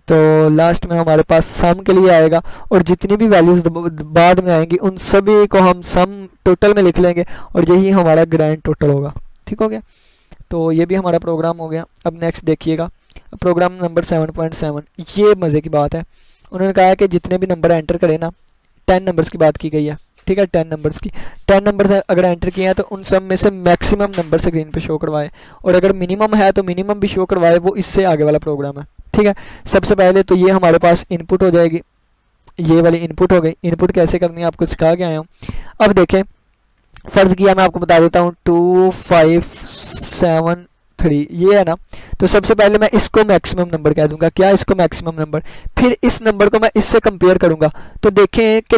तो लास्ट में हमारे पास सम के लिए आएगा, और जितनी भी वैल्यूज़ बाद में आएंगी उन सभी को हम सम टोटल में लिख लेंगे, और यही हमारा ग्रैंड टोटल होगा, ठीक हो गया। तो ये भी हमारा प्रोग्राम हो गया। अब नेक्स्ट देखिएगा, प्रोग्राम नंबर 7.7। ये मज़े की बात है, उन्होंने कहा है कि जितने भी नंबर एंटर करें ना, 10 नंबर्स की बात की गई है, ठीक है, 10 नंबर्स की, 10 नंबर्स अगर एंटर किए हैं तो उन सब में से मैक्सिमम नंबर स्क्रीन पे शो करवाए, और अगर मिनिमम है तो मिनिमम भी शो करवाए, वो इससे आगे वाला प्रोग्राम है, ठीक है। सबसे पहले तो ये हमारे पास इनपुट हो जाएगी, ये वाली इनपुट हो गई। इनपुट कैसे करनी है आपको सिखा के आया हूँ। अब देखें, फ़र्ज़ किया मैं आपको बता देता हूँ 2573 ये है ना, तो सबसे पहले मैं इसको मैक्सिमम नंबर कह दूंगा। क्या इसको मैक्सिमम नंबर, फिर इस नंबर को मैं इससे कंपेयर करूंगा, तो देखें कि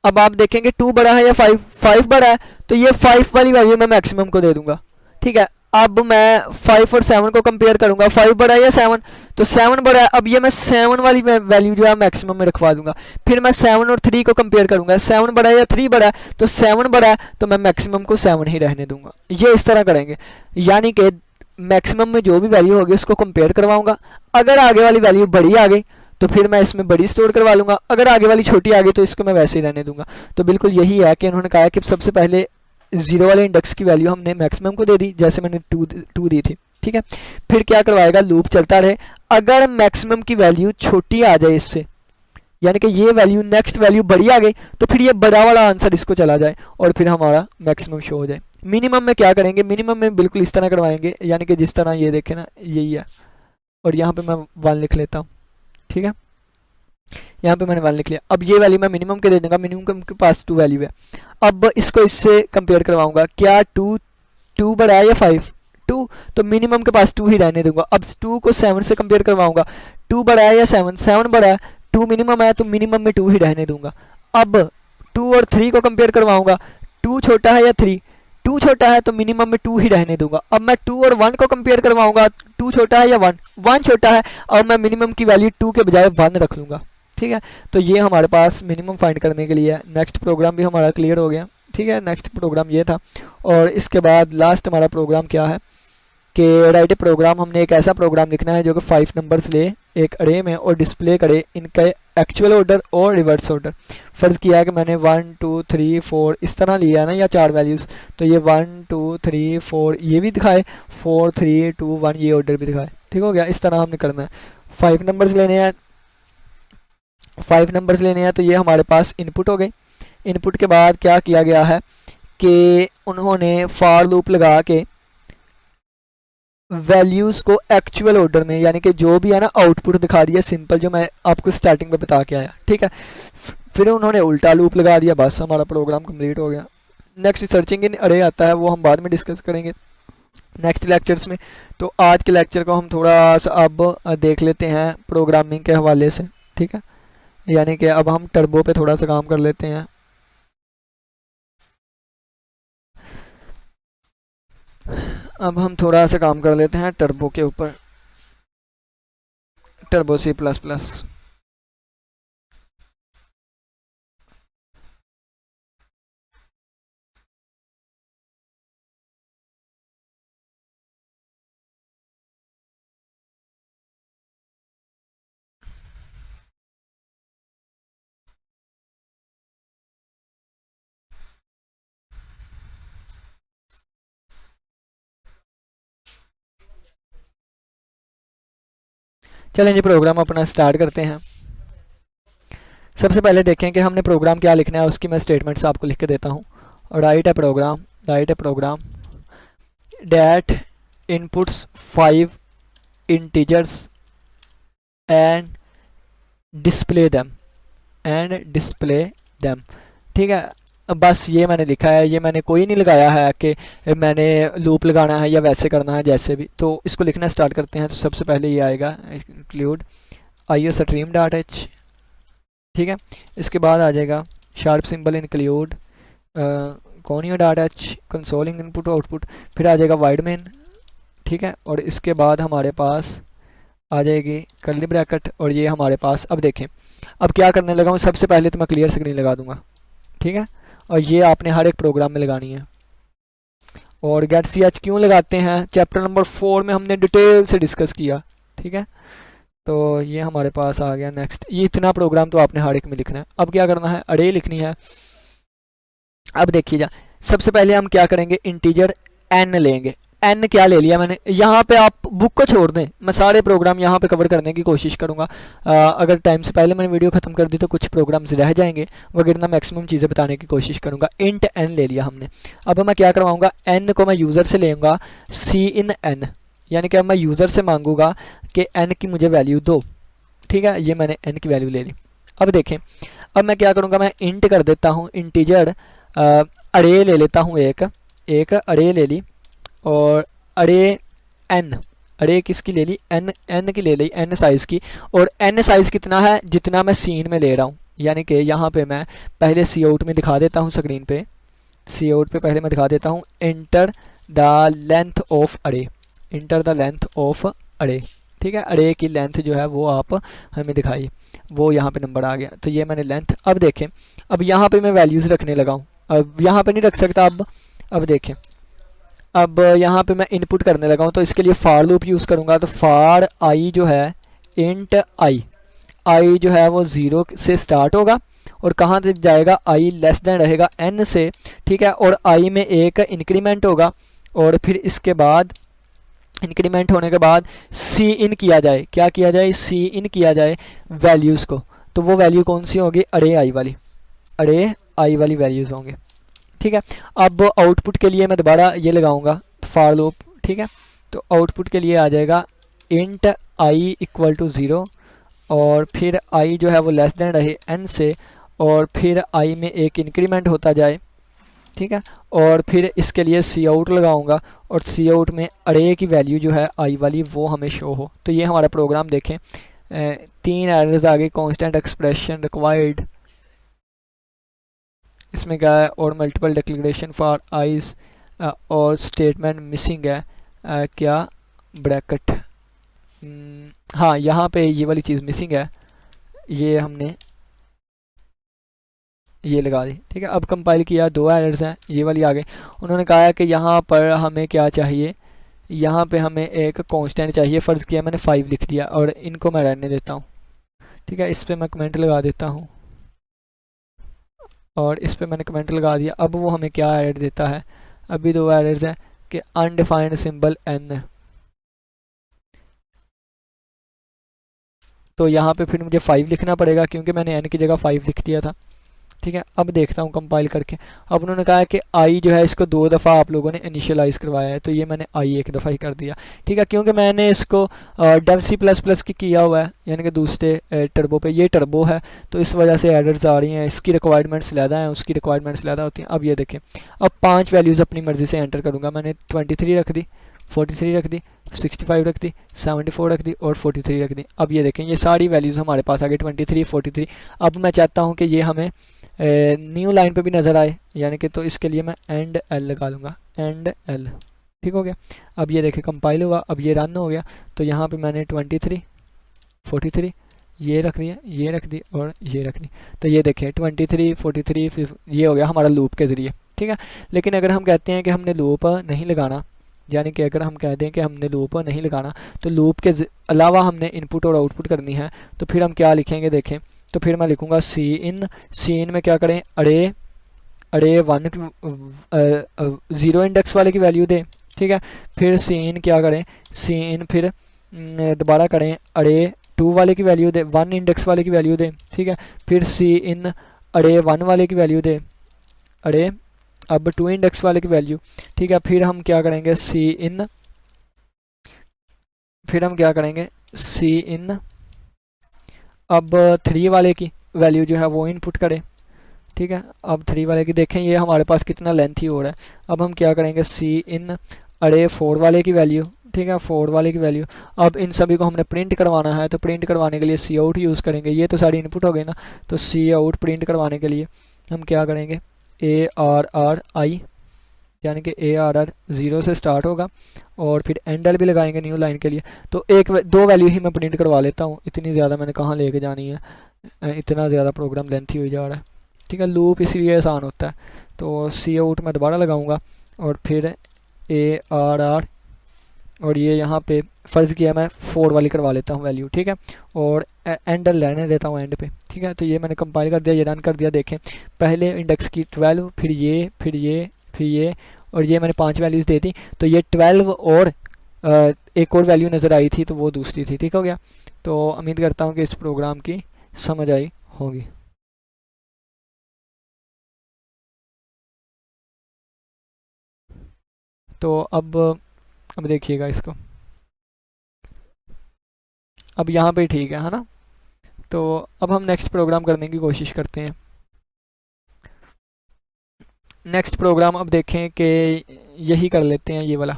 अब आप देखेंगे 2 बड़ा है या 5 बड़ा है, तो ये 5 वाली वैल्यू मैं मैक्सिमम को दे दूंगा, ठीक है। अब मैं 5 और 7 को कंपेयर करूंगा, 5 बड़ा है या 7, तो 7 बड़ा है, अब ये मैं 7 वाली वैल्यू जो है मैक्सिमम में रखवा दूंगा। फिर मैं 7 और 3 को कंपेयर करूंगा, 7 बड़ा है या 3 बड़ा है, तो 7 बड़ा है तो मैं मैक्सिमम को 7 ही रहने दूंगा। ये इस तरह करेंगे, यानी कि मैक्सिमम में जो भी वैल्यू होगी उसको कंपेयर करवाऊंगा। अगर आगे वाली वैल्यू बड़ी आ गई तो फिर मैं इसमें बड़ी स्टोर करवा लूंगा, अगर आगे वाली छोटी आ गई तो इसको मैं वैसे ही रहने दूंगा। तो बिल्कुल यही है कि उन्होंने कहा है कि सबसे पहले 0 वाले इंडेक्स की वैल्यू हमने मैक्सिमम को दे दी, जैसे मैंने 2 दी थी, ठीक है। फिर क्या करवाएगा, लूप चलता रहे, अगर मैक्सिमम की वैल्यू छोटी आ जाए इससे, यानी कि ये वैल्यू नेक्स्ट वैल्यू बड़ी आ गई, तो फिर ये बड़ा वाला आंसर इसको चला जाए और फिर हमारा मैक्सिमम शो हो जाए। मिनिमम में क्या करेंगे, मिनिमम में बिल्कुल इस तरह करवाएंगे, यानी कि जिस तरह ये देखें ना, यही है, और यहाँ पे मैं 1 लिख लेता हूँ, ठीक है। यहाँ पे मैंने 1 लिख लिया। अब ये वैल्यू मैं मिनिमम के दे दूंगा, मिनिमम के पास 2 वैल्यू है। अब इसको इससे कंपेयर करवाऊंगा, क्या 2 बड़ा है या 5, 2, तो मिनिमम के पास 2 ही रहने दूंगा। अब 2 को 7 से कंपेयर करवाऊंगा, 2 बड़ा है या 7, 7 बड़ा है, 2 मिनिमम है तो मिनिमम में 2 ही रहने दूंगा। अब 2 और 3 को कंपेयर करवाऊंगा, 2 छोटा है या 3, 2 छोटा है तो मिनिमम में 2 ही रहने दूंगा। अब मैं 2 और 1 को कंपेयर करवाऊंगा, 2 छोटा है या 1, 1 छोटा है, और मैं मिनिमम की वैल्यू 2 के बजाय 1 रख लूंगा, ठीक है। तो ये हमारे पास मिनिमम फाइंड करने के लिए है। नेक्स्ट प्रोग्राम भी हमारा क्लियर हो गया, ठीक है। नेक्स्ट प्रोग्राम ये था, और इसके बाद लास्ट हमारा प्रोग्राम क्या है कि राइट ए प्रोग्राम, हमने एक ऐसा प्रोग्राम लिखना है जो कि 5 नंबर्स ले एक अरे में और डिस्प्ले करे इनका एक्चुअल ऑर्डर और रिवर्स ऑर्डर। फ़र्ज़ किया है कि मैंने 1 2 3 4 इस तरह लिया है ना, या 4 वैल्यूज़, तो ये 1 2 3 4 ये भी दिखाए, 4 3 2 1 ये ऑर्डर भी दिखाए, ठीक हो गया। इस तरह हमने करना है। 5 नंबर्स लेने हैं, 5 नंबर्स लेने हैं, तो ये हमारे पास इनपुट हो गई। इनपुट के बाद क्या किया गया है कि उन्होंने फॉर लूप लगा के वैल्यूज़ को एक्चुअल ऑर्डर में, यानी कि जो भी है ना आउटपुट दिखा दिया, सिंपल जो मैं आपको स्टार्टिंग में बता के आया, ठीक है। फिर उन्होंने उल्टा लूप लगा दिया, बस हमारा प्रोग्राम कंप्लीट हो गया। नेक्स्ट सर्चिंग इन अरे आता है, वो हम बाद में डिस्कस करेंगे नेक्स्ट लेक्चर्स में। तो आज के लेक्चर को हम थोड़ा सा अब देख लेते हैं प्रोग्रामिंग के हवाले से, ठीक है। यानी कि अब हम टर्बो पे थोड़ा सा काम कर लेते हैं। अब हम थोड़ा सा काम कर लेते हैं टर्बो के ऊपर, टर्बो C++। चलें जी, प्रोग्राम अपना स्टार्ट करते हैं। सबसे पहले देखें कि हमने प्रोग्राम क्या लिखना है, उसकी मैं स्टेटमेंट्स आपको लिख के देता हूँ। Write a program that inputs 5 integers and display them, ठीक है। अब बस ये मैंने लिखा है, ये मैंने कोई नहीं लगाया है कि मैंने लूप लगाना है या वैसे करना है, जैसे भी। तो इसको लिखना स्टार्ट करते हैं। तो सबसे पहले ये आएगा इंक्लूड iostream.h, ठीक है। इसके बाद आ जाएगा sharp symbol include conio.h consoling input output, फिर आ जाएगा वाइड मेन, ठीक है। और इसके बाद हमारे पास आ जाएगी कर्ली ब्रैकेट, और ये हमारे पास, अब देखें अब क्या करने लगा हूँ। सबसे पहले तो मैं क्लियर स्क्रीन लगा दूंगा, ठीक है, और ये आपने हर एक प्रोग्राम में लगानी है। और गेट ch क्यों लगाते हैं, चैप्टर नंबर 4 में हमने डिटेल से डिस्कस किया, ठीक है। तो ये हमारे पास आ गया। नेक्स्ट, ये इतना प्रोग्राम तो आपने हर एक में लिखना है। अब क्या करना है, अरे लिखनी है। अब देखिए जा, सबसे पहले हम क्या करेंगे, इंटीजर n लेंगे। n क्या ले लिया मैंने, यहाँ पे आप बुक को छोड़ दें, मैं सारे प्रोग्राम यहाँ पे कवर करने की कोशिश करूँगा। अगर टाइम से पहले मैंने वीडियो ख़त्म कर दी तो कुछ प्रोग्राम्स रह जाएंगे, वगैरह मैक्सिमम चीज़ें बताने की कोशिश करूँगा। इंट n ले लिया हमने। अब मैं क्या करवाऊँगा, n को मैं यूज़र से लेऊँगा सी इन n, यानी कि अब मैं यूज़र से मांगूँगा कि n की मुझे वैल्यू दो। ठीक है, ये मैंने n की वैल्यू ले ली। अब देखें, अब मैं क्या करूँगा, मैं इंट कर देता हूँ, इंटीजर अरे ले लेता हूँ, एक अरे ले ली, और अरे n, अरे किसकी ले ली, n की ले ली, n साइज़ की। और n साइज़ कितना है, जितना मैं सीन में ले रहा हूँ। यानी कि यहाँ पे मैं पहले सी आउट में दिखा देता हूँ, स्क्रीन पे सी आउट पे पहले मैं दिखा देता हूँ, इंटर द लेंथ ऑफ अरे, इंटर द लेंथ ऑफ अरे। ठीक है, अरे की लेंथ जो है वो आप हमें दिखाई, वो यहाँ पे नंबर आ गया, तो ये मैंने लेंथ। अब देखें, अब यहाँ पे मैं वैल्यूज़ रखने लगा हूँ, अब यहाँ पे नहीं रख सकता। अब देखें, अब यहाँ पे मैं इनपुट करने लगा हूँ, तो इसके लिए फार लूप यूज़ करूँगा। तो फार आई जो है, इंट आई जो है वो 0 से स्टार्ट होगा और कहाँ तक जाएगा, आई लेस देन रहेगा n से। ठीक है, और आई में एक इंक्रीमेंट होगा, और फिर इसके बाद इंक्रीमेंट होने के बाद सी इन किया जाए, क्या किया जाए, सी इन किया जाए वैल्यूज़ को। तो वो वैल्यू कौन सी होगी, अरे आई वाली वैल्यूज़ होंगे। ठीक है, अब आउटपुट के लिए मैं दोबारा ये लगाऊंगा फॉर लूप। ठीक है, तो आउटपुट के लिए आ जाएगा इंट आई इक्वल टू 0, और फिर आई जो है वो लेस देन रहे n से, और फिर आई में एक इंक्रीमेंट होता जाए। ठीक है, और फिर इसके लिए सी आउट लगाऊंगा, और सी आउट में अरे की वैल्यू जो है आई वाली वो हमें शो हो। तो ये हमारा प्रोग्राम देखें, 3 एरर्स आ गए, कांस्टेंट एक्सप्रेशन रिक्वायर्ड, इसमें क्या है, और मल्टीपल डिक्लेरेशन फॉर आइज, और स्टेटमेंट मिसिंग है, क्या, ब्रैकेट। हाँ, यहाँ पे ये वाली चीज़ मिसिंग है, ये हमने ये लगा दी। ठीक है, अब कंपाइल किया, 2 एरर्स हैं, ये वाली आ गई। उन्होंने कहा है कि यहाँ पर हमें क्या चाहिए, यहाँ पे हमें एक कांस्टेंट चाहिए, फ़र्ज़ किया मैंने 5 लिख दिया, और इनको मैं रहने देता हूँ। ठीक है, इस पर मैं कमेंट लगा देता हूँ, और इस पे मैंने कमेंट लगा दिया। अब वो हमें क्या एरर देता है, अभी 2 एरर्स हैं कि अनडिफाइंड सिंबल n, तो यहाँ पे फिर मुझे 5 लिखना पड़ेगा क्योंकि मैंने n की जगह 5 लिख दिया था। ठीक है, अब देखता हूँ कंपाइल करके। अब उन्होंने कहा है कि आई जो है इसको 2 दफ़ा आप लोगों ने इनिशियलाइज़ करवाया है, तो ये मैंने आई 1 दफ़ा ही कर दिया। ठीक है, क्योंकि मैंने इसको डेव C++ की किया हुआ है, यानी कि दूसरे टर्बो पे, ये टर्बो है, तो इस वजह से एरर्स आ रही हैं। इसकी रिक्वायरमेंट्स ज़्यादा हैं, उसकी रिक्वायरमेंट्स ज़्यादा होती हैं। अब ये देखें, अब 5 वैल्यूज़ अपनी मर्ज़ी से एंटर करूँगा। मैंने 23 रख दी, 43 रख दी, 65 रख दी, 74 रख दी, और 43 रख दी। अब ये देखें, ये सारी वैल्यूज़ हमारे पास आ गई, 23, 43। अब मैं चाहता हूँ कि ये हमें न्यू लाइन पे भी नज़र आए, यानी कि, तो इसके लिए मैं एंड एल लगा लूँगा, एंड एल। ठीक हो गया, अब ये देखें कंपाइल हुआ, अब ये रन हो गया। तो यहाँ पे मैंने 23, 43 ये रख दिया, ये रख दी, और ये रख दी। तो ये देखें 23, 43, ये हो गया हमारा लूप के ज़रिए। ठीक है, लेकिन अगर हम कहते हैं कि हमने लूप नहीं लगाना, यानी कि अगर हम कह दें कि हमने लूप नहीं लगाना, तो लूप के अलावा हमने इनपुट और आउटपुट करनी है, तो फिर हम क्या लिखेंगे, देखें, तो फिर मैं लिखूँगा सी इन में क्या करें, अरे 1 0 इंडेक्स वाले की वैल्यू दें। ठीक है, फिर सी इन क्या करें, सी इन फिर दोबारा करें, अरे 2 वाले की वैल्यू दें, 1 इंडेक्स वाले की वैल्यू दें। ठीक है, फिर सी इन अरे 1 वाले की वैल्यू दें, अरे अब 2 इंडेक्स वाले की वैल्यू। ठीक है, फिर हम क्या करेंगे, सी इन, फिर हम क्या करेंगे, सी इन अब 3 वाले की वैल्यू जो है वो इनपुट करें। ठीक है, अब 3 वाले की देखें, ये हमारे पास कितना लेंथ ही हो रहा है। अब हम क्या करेंगे, सी इन अरे 4 वाले की वैल्यू। ठीक है, 4 वाले की वैल्यू। अब इन सभी को हमने प्रिंट करवाना है, तो प्रिंट करवाने के लिए सी आउट यूज़ करेंगे। ये तो सारी इनपुट हो गई ना, तो सी आउट प्रिंट करवाने के लिए हम क्या करेंगे, ARR, यानी कि ARR 0 से स्टार्ट होगा, और फिर एंड एल भी लगाएंगे न्यू लाइन के लिए। तो 2 वैल्यू ही मैं प्रिंट करवा लेता हूँ, इतनी ज़्यादा मैंने कहाँ लेके जानी है, इतना ज़्यादा प्रोग्राम लेंथी हो जा रहा है। ठीक है, लूप इसीलिए आसान होता है। तो सी आउट मैं दोबारा लगाऊंगा, और फिर ARR, और ये यहाँ पे फ़र्ज़ किया मैं 4 वाली करवा लेता हूँ वैल्यू। ठीक है, और एंड एल रहने देता हूँ एंड पे। ठीक है, तो ये मैंने कंपाइल कर दिया, ये रन कर दिया। देखें, पहले इंडेक्स की 12, फिर ये, फिर ये, और ये मैंने 5 वैल्यूज़ दे दी। तो ये 12 और एक और वैल्यू नज़र आई थी तो वो दूसरी थी। ठीक हो गया। तो उम्मीद करता हूँ कि इस प्रोग्राम की समझ आई होगी। तो अब देखिएगा इसको, अब यहाँ पे ठीक है ना। तो अब हम नेक्स्ट प्रोग्राम करने की कोशिश करते हैं। नेक्स्ट प्रोग्राम अब देखें कि यही कर लेते हैं, ये वाला।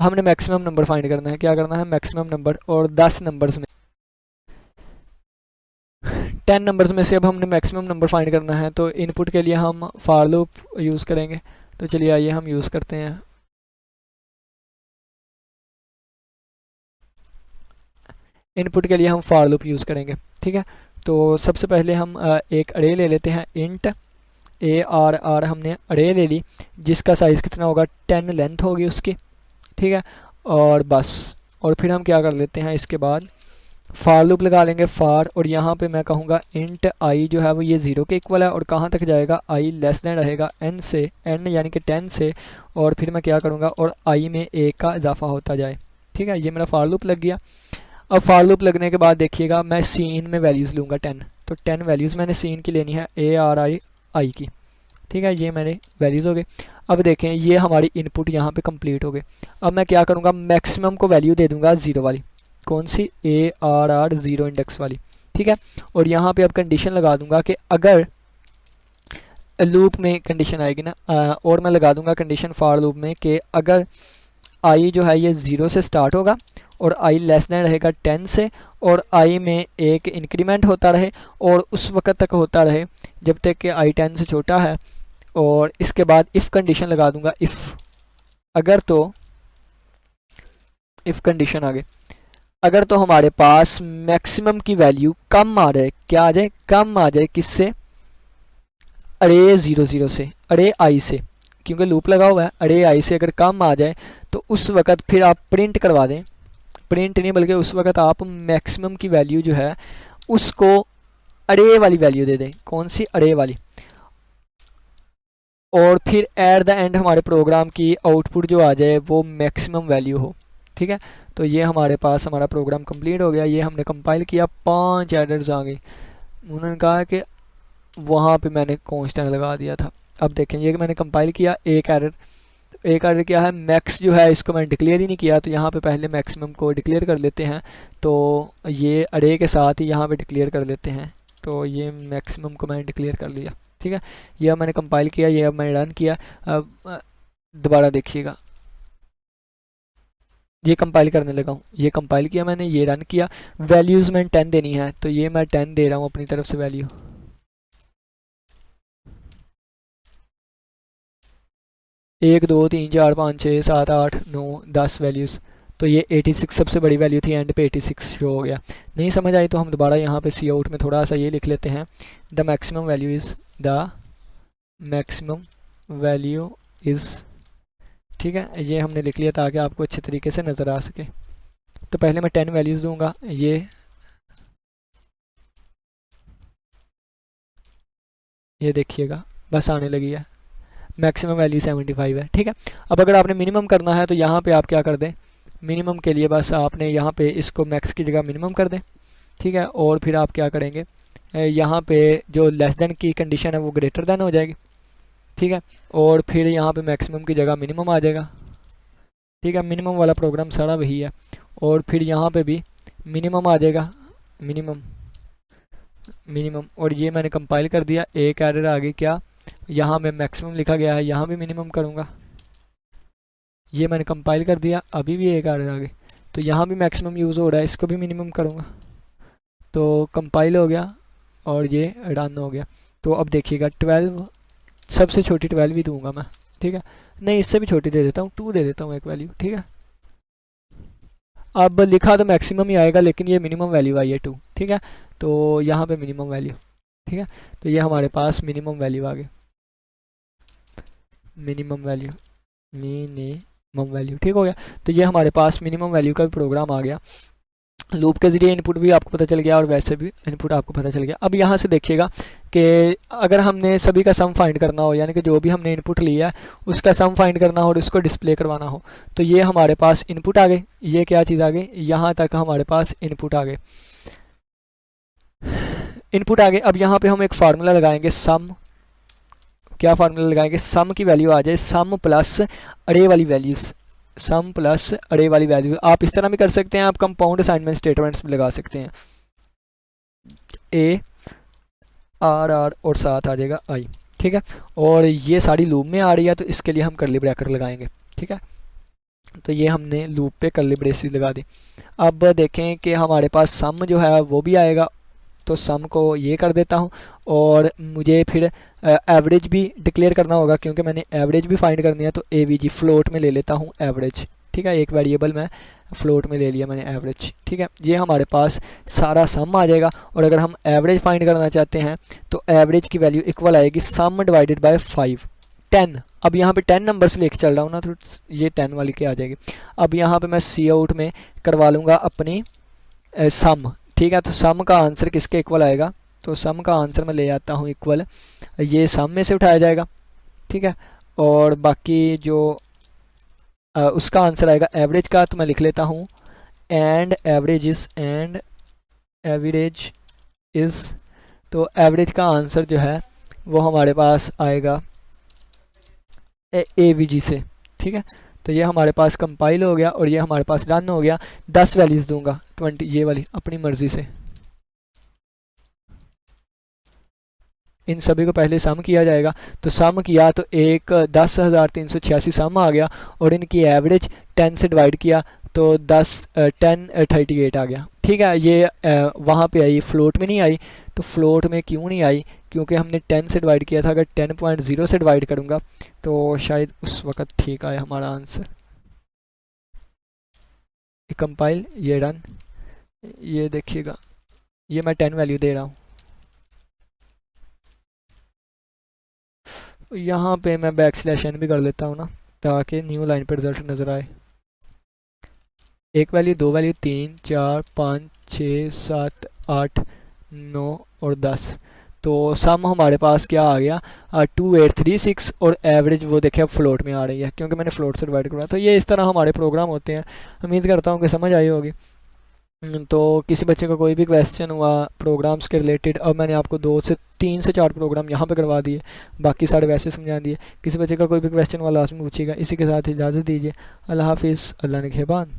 हमने मैक्सिमम नंबर फाइंड करना है। क्या करना है? मैक्सिमम नंबर, और 10 नंबर्स में 10 नंबर्स में से अब हमने मैक्सिमम नंबर फाइंड करना है। तो इनपुट के लिए हम फॉर लूप यूज़ करेंगे। तो चलिए आइए हम यूज़ करते हैं। इनपुट के लिए हम फॉर लूप यूज़ करेंगे। ठीक है। तो सबसे पहले हम एक अरे ले लेते हैं, इंट ARR हमने अरे ले ली, जिसका साइज़ कितना होगा? 10 लेंथ होगी उसकी। ठीक है। और बस, और फिर हम क्या कर लेते हैं, इसके बाद फॉर लूप लगा लेंगे, फॉर, और यहाँ पे मैं कहूँगा इंट आई जो है वो ये 0 के इक्वल है, और कहाँ तक जाएगा? आई लेस देन रहेगा n से, n यानी कि 10 से, और फिर मैं क्या करूँगा, और आई में 1 का इजाफा होता जाए। ठीक है। ये मेरा फॉर लूप लग गया। अब फॉर लूप लगने के बाद देखिएगा, मैं सीन में वैल्यूज़ लूँगा 10। तो 10 वैल्यूज़ मैंने सीन की लेनी है, ARI की। ठीक है। ये मेरे वैल्यूज़ हो गए। अब देखें, ये हमारी इनपुट यहाँ पे कंप्लीट हो गए। अब मैं क्या करूँगा, मैक्सिमम को वैल्यू दे दूँगा 0 वाली। कौन सी? ARR 0 इंडेक्स वाली। ठीक है। और यहाँ पे अब कंडीशन लगा दूँगा कि अगर लूप में कंडीशन आएगी ना, और मैं लगा दूँगा कंडीशन फॉर लूप में कि अगर आई जो है ये 0 से स्टार्ट होगा, और आई लेस देन रहेगा 10 से, और आई में एक इंक्रीमेंट होता रहे, और उस वक्त तक होता रहे जब तक कि आई 10 से छोटा है। और इसके बाद इफ़ कंडीशन लगा दूंगा, इफ़, अगर तो इफ़ कंडीशन आगे, अगर तो हमारे पास मैक्सिमम की वैल्यू कम आ जाए, क्या आ जाए? कम आ जाए। किससे? अरे 0 से, अरे आई से, क्योंकि लूप लगा हुआ है। अरे आई से अगर कम आ जाए तो उस वक़्त फिर आप प्रिंट करवा दें, प्रिंट नहीं बल्कि उस वक़्त आप मैक्सिमम की वैल्यू जो है उसको अरे वाली वैल्यू दे दें। कौन सी? अरे वाली। और फिर एट द एंड हमारे प्रोग्राम की आउटपुट जो आ जाए वो मैक्सिमम वैल्यू हो। ठीक है। तो ये हमारे पास हमारा प्रोग्राम कंप्लीट हो गया। ये हमने कंपाइल किया, 5 एरर्स आ गई। उन्होंने कहा कि वहाँ पे मैंने कांस्टेंट लगा दिया था। अब देखें, ये मैंने कंपाइल किया, एक एरर क्या है? मैक्स जो है इसको मैंने डिक्लेयर ही नहीं किया। तो यहाँ पे पहले मैक्सिमम को डिक्लेयर कर लेते हैं। तो ये अरे के साथ ही यहाँ पे डिक्लेयर कर लेते हैं। तो ये मैक्सिमम को मैंने डिक्लेयर कर लिया। ठीक है। यह मैंने कंपाइल किया, ये अब मैंने रन किया। अब दोबारा देखिएगा, ये कंपाइल करने लगा हूँ। ये कंपाइल किया मैंने, ये रन किया। वैल्यूज़ मैंने 10 देनी है, तो ये मैं 10 दे रहा हूँ अपनी तरफ से वैल्यू। 1 2 3 4 5 6 7 8 9 10 वैल्यूज़। तो ये 86 सबसे बड़ी वैल्यू थी, एंड पे 86 शो हो गया। नहीं समझ आई तो हम दोबारा यहाँ पे सी आउट में थोड़ा सा ये लिख लेते हैं, the maximum value is, the maximum value is. ठीक है। ये हमने लिख लिया ताकि आपको अच्छे तरीके से नज़र आ सके। तो पहले मैं 10 वैल्यूज़ दूंगा। ये देखिएगा, बस आने लगी है। मैक्सिमम वैल्यू 75 है। ठीक है। अब अगर आपने मिनिमम करना है तो यहाँ पे आप क्या कर दें, मिनिमम के लिए बस आपने यहाँ पे इसको मैक्स की जगह मिनिमम कर दें। ठीक है। और फिर आप क्या करेंगे, यहाँ पे जो लेस देन की कंडीशन है वो ग्रेटर देन हो जाएगी। ठीक है। और फिर यहाँ पे मैक्सिमम की जगह मिनिमम आ जाएगा। ठीक है। मिनिमम वाला प्रोग्राम सारा वही है। और फिर यहाँ पे भी मिनिमम आ जाएगा, मिनिमम मिनिमम। और ये मैंने कंपाइल कर दिया, एक एरर आ गई। क्या? यहाँ में मैक्सिमम लिखा गया है, यहाँ भी मिनिमम करूँगा। ये मैंने कंपाइल कर दिया, अभी भी एक एरर आ गई। तो यहाँ भी मैक्सिमम यूज़ हो रहा है, इसको भी मिनिमम करूँगा। तो कंपाइल हो गया और ये रन हो गया। तो अब देखिएगा 12, सबसे छोटी 12 ही दूंगा मैं। ठीक है। नहीं, इससे भी छोटी दे देता हूँ, 2 दे देता हूँ एक वैल्यू। ठीक है। अब लिखा तो मैक्सिमम ही आएगा, लेकिन ये मिनिमम वैल्यू आई है 2। ठीक है। तो यहाँ पे मिनिमम वैल्यू। ठीक है। तो ये हमारे पास मिनिमम वैल्यू आ गई, मिनिमम वैल्यू, मिनिमम वैल्यू। ठीक हो गया। तो ये हमारे पास मिनिमम वैल्यू का भी प्रोग्राम आ गया। लूप के ज़रिए इनपुट भी आपको पता चल गया और वैसे भी इनपुट आपको पता चल गया। अब यहाँ से देखिएगा कि अगर हमने सभी का सम फाइंड करना हो, यानी कि जो भी हमने इनपुट लिया है उसका सम फाइंड करना हो और उसको डिस्प्ले करवाना हो, तो ये हमारे पास इनपुट आ गए। ये क्या चीज़ आ गई, यहाँ तक हमारे पास इनपुट आ गए, इनपुट आ गए। अब यहाँ पे हम एक फार्मूला लगाएंगे सम। क्या फार्मूला लगाएंगे, सम की वैल्यू आ जाए सम प्लस अरे वाली वैल्यूज़, सम प्लस अरे वाली वैल्यू। आप इस तरह भी कर सकते हैं, आप कंपाउंड असाइनमेंट स्टेटमेंट्स भी लगा सकते हैं, ए आर आर और साथ आ जाएगा आई, ठीक है। और ये सारी लूप में आ रही है तो इसके लिए हम कर्ली ब्रैकेट लगाएंगे, ठीक है। तो ये हमने लूप पे कर्ली ब्रेसेस लगा दी। अब देखें कि हमारे पास सम जो है वो भी आएगा, तो सम को ये कर देता हूँ और मुझे फिर एवरेज भी डिक्लेयर करना होगा, क्योंकि मैंने एवरेज भी फाइंड करनी है। तो एवीजी फ्लोट में ले लेता हूँ एवरेज, ठीक है। एक वेरिएबल में फ्लोट में ले लिया मैंने एवरेज, ठीक है। ये हमारे पास सारा सम आ जाएगा। और अगर हम एवरेज फाइंड करना चाहते हैं तो एवरेज की वैल्यू इक्वल आएगी सम डिवाइडेड बाय 5 10। अब यहाँ पे 10 नंबर से लेके चल रहा हूँ ना, तो ये 10 वाली क्या आ जाएगी। अब यहाँ पे मैं सी आउट में करवा लूँगा अपनी सम, ठीक है। तो सम का आंसर किसके इक्वल आएगा, तो सम का आंसर मैं ले आता हूँ इक्वल, ये सम में से उठाया जाएगा, ठीक है। और बाकी जो उसका आंसर आएगा एवरेज का, तो मैं लिख लेता हूँ एंड एवरेज इज़, तो एवरेज का आंसर जो है वो हमारे पास आएगा एवीजी से, ठीक है। तो ये हमारे पास कंपाइल हो गया और ये हमारे पास रन हो गया। 10 वैल्यूज़ दूंगा, 20 ये वाली अपनी मर्ज़ी से। इन सभी को पहले सम किया जाएगा, तो सम किया तो एक 10,386 सम आ गया और इनकी एवरेज 10 से डिवाइड किया तो 1038 आ गया, ठीक है। ये वहाँ पे आई, फ्लोट में नहीं आई। तो फ्लोट में क्यों नहीं आई, क्योंकि हमने 10 से डिवाइड किया था। अगर 10.0 से डिवाइड करूँगा तो शायद उस वक़्त ठीक आया हमारा आंसर। कंपाइल, ये रन, ये देखिएगा, ये मैं 10 वैल्यू दे रहा हूँ। यहाँ पे मैं बैकस्लैश n भी कर लेता हूँ ना, ताकि न्यू लाइन पर रिजल्ट नज़र आए। एक वैल्यू, दो वैल्यू, 3 4 5 6 7 8 9 और 10। तो सम हमारे पास क्या आ गया 2836 और एवरेज वो देखिए अब फ्लोट में आ रही है, क्योंकि मैंने फ्लोट से डिवाइड करवाया। तो ये इस तरह हमारे प्रोग्राम होते हैं। उम्मीद करता हूँ कि समझ आई होगी। तो किसी बच्चे का कोई भी क्वेश्चन हुआ प्रोग्राम्स के रिलेटेड, अब मैंने आपको 3 से 4 प्रोग्राम यहाँ पे करवा दिए, बाकी सारे वैसे समझा दिए। किसी बच्चे का कोई भी क्वेश्चन हुआ लास्ट में पूछिएगा। इसी के साथ इजाज़त दीजिए। अल्लाह हाफिज़, अल्लाह निगहबान।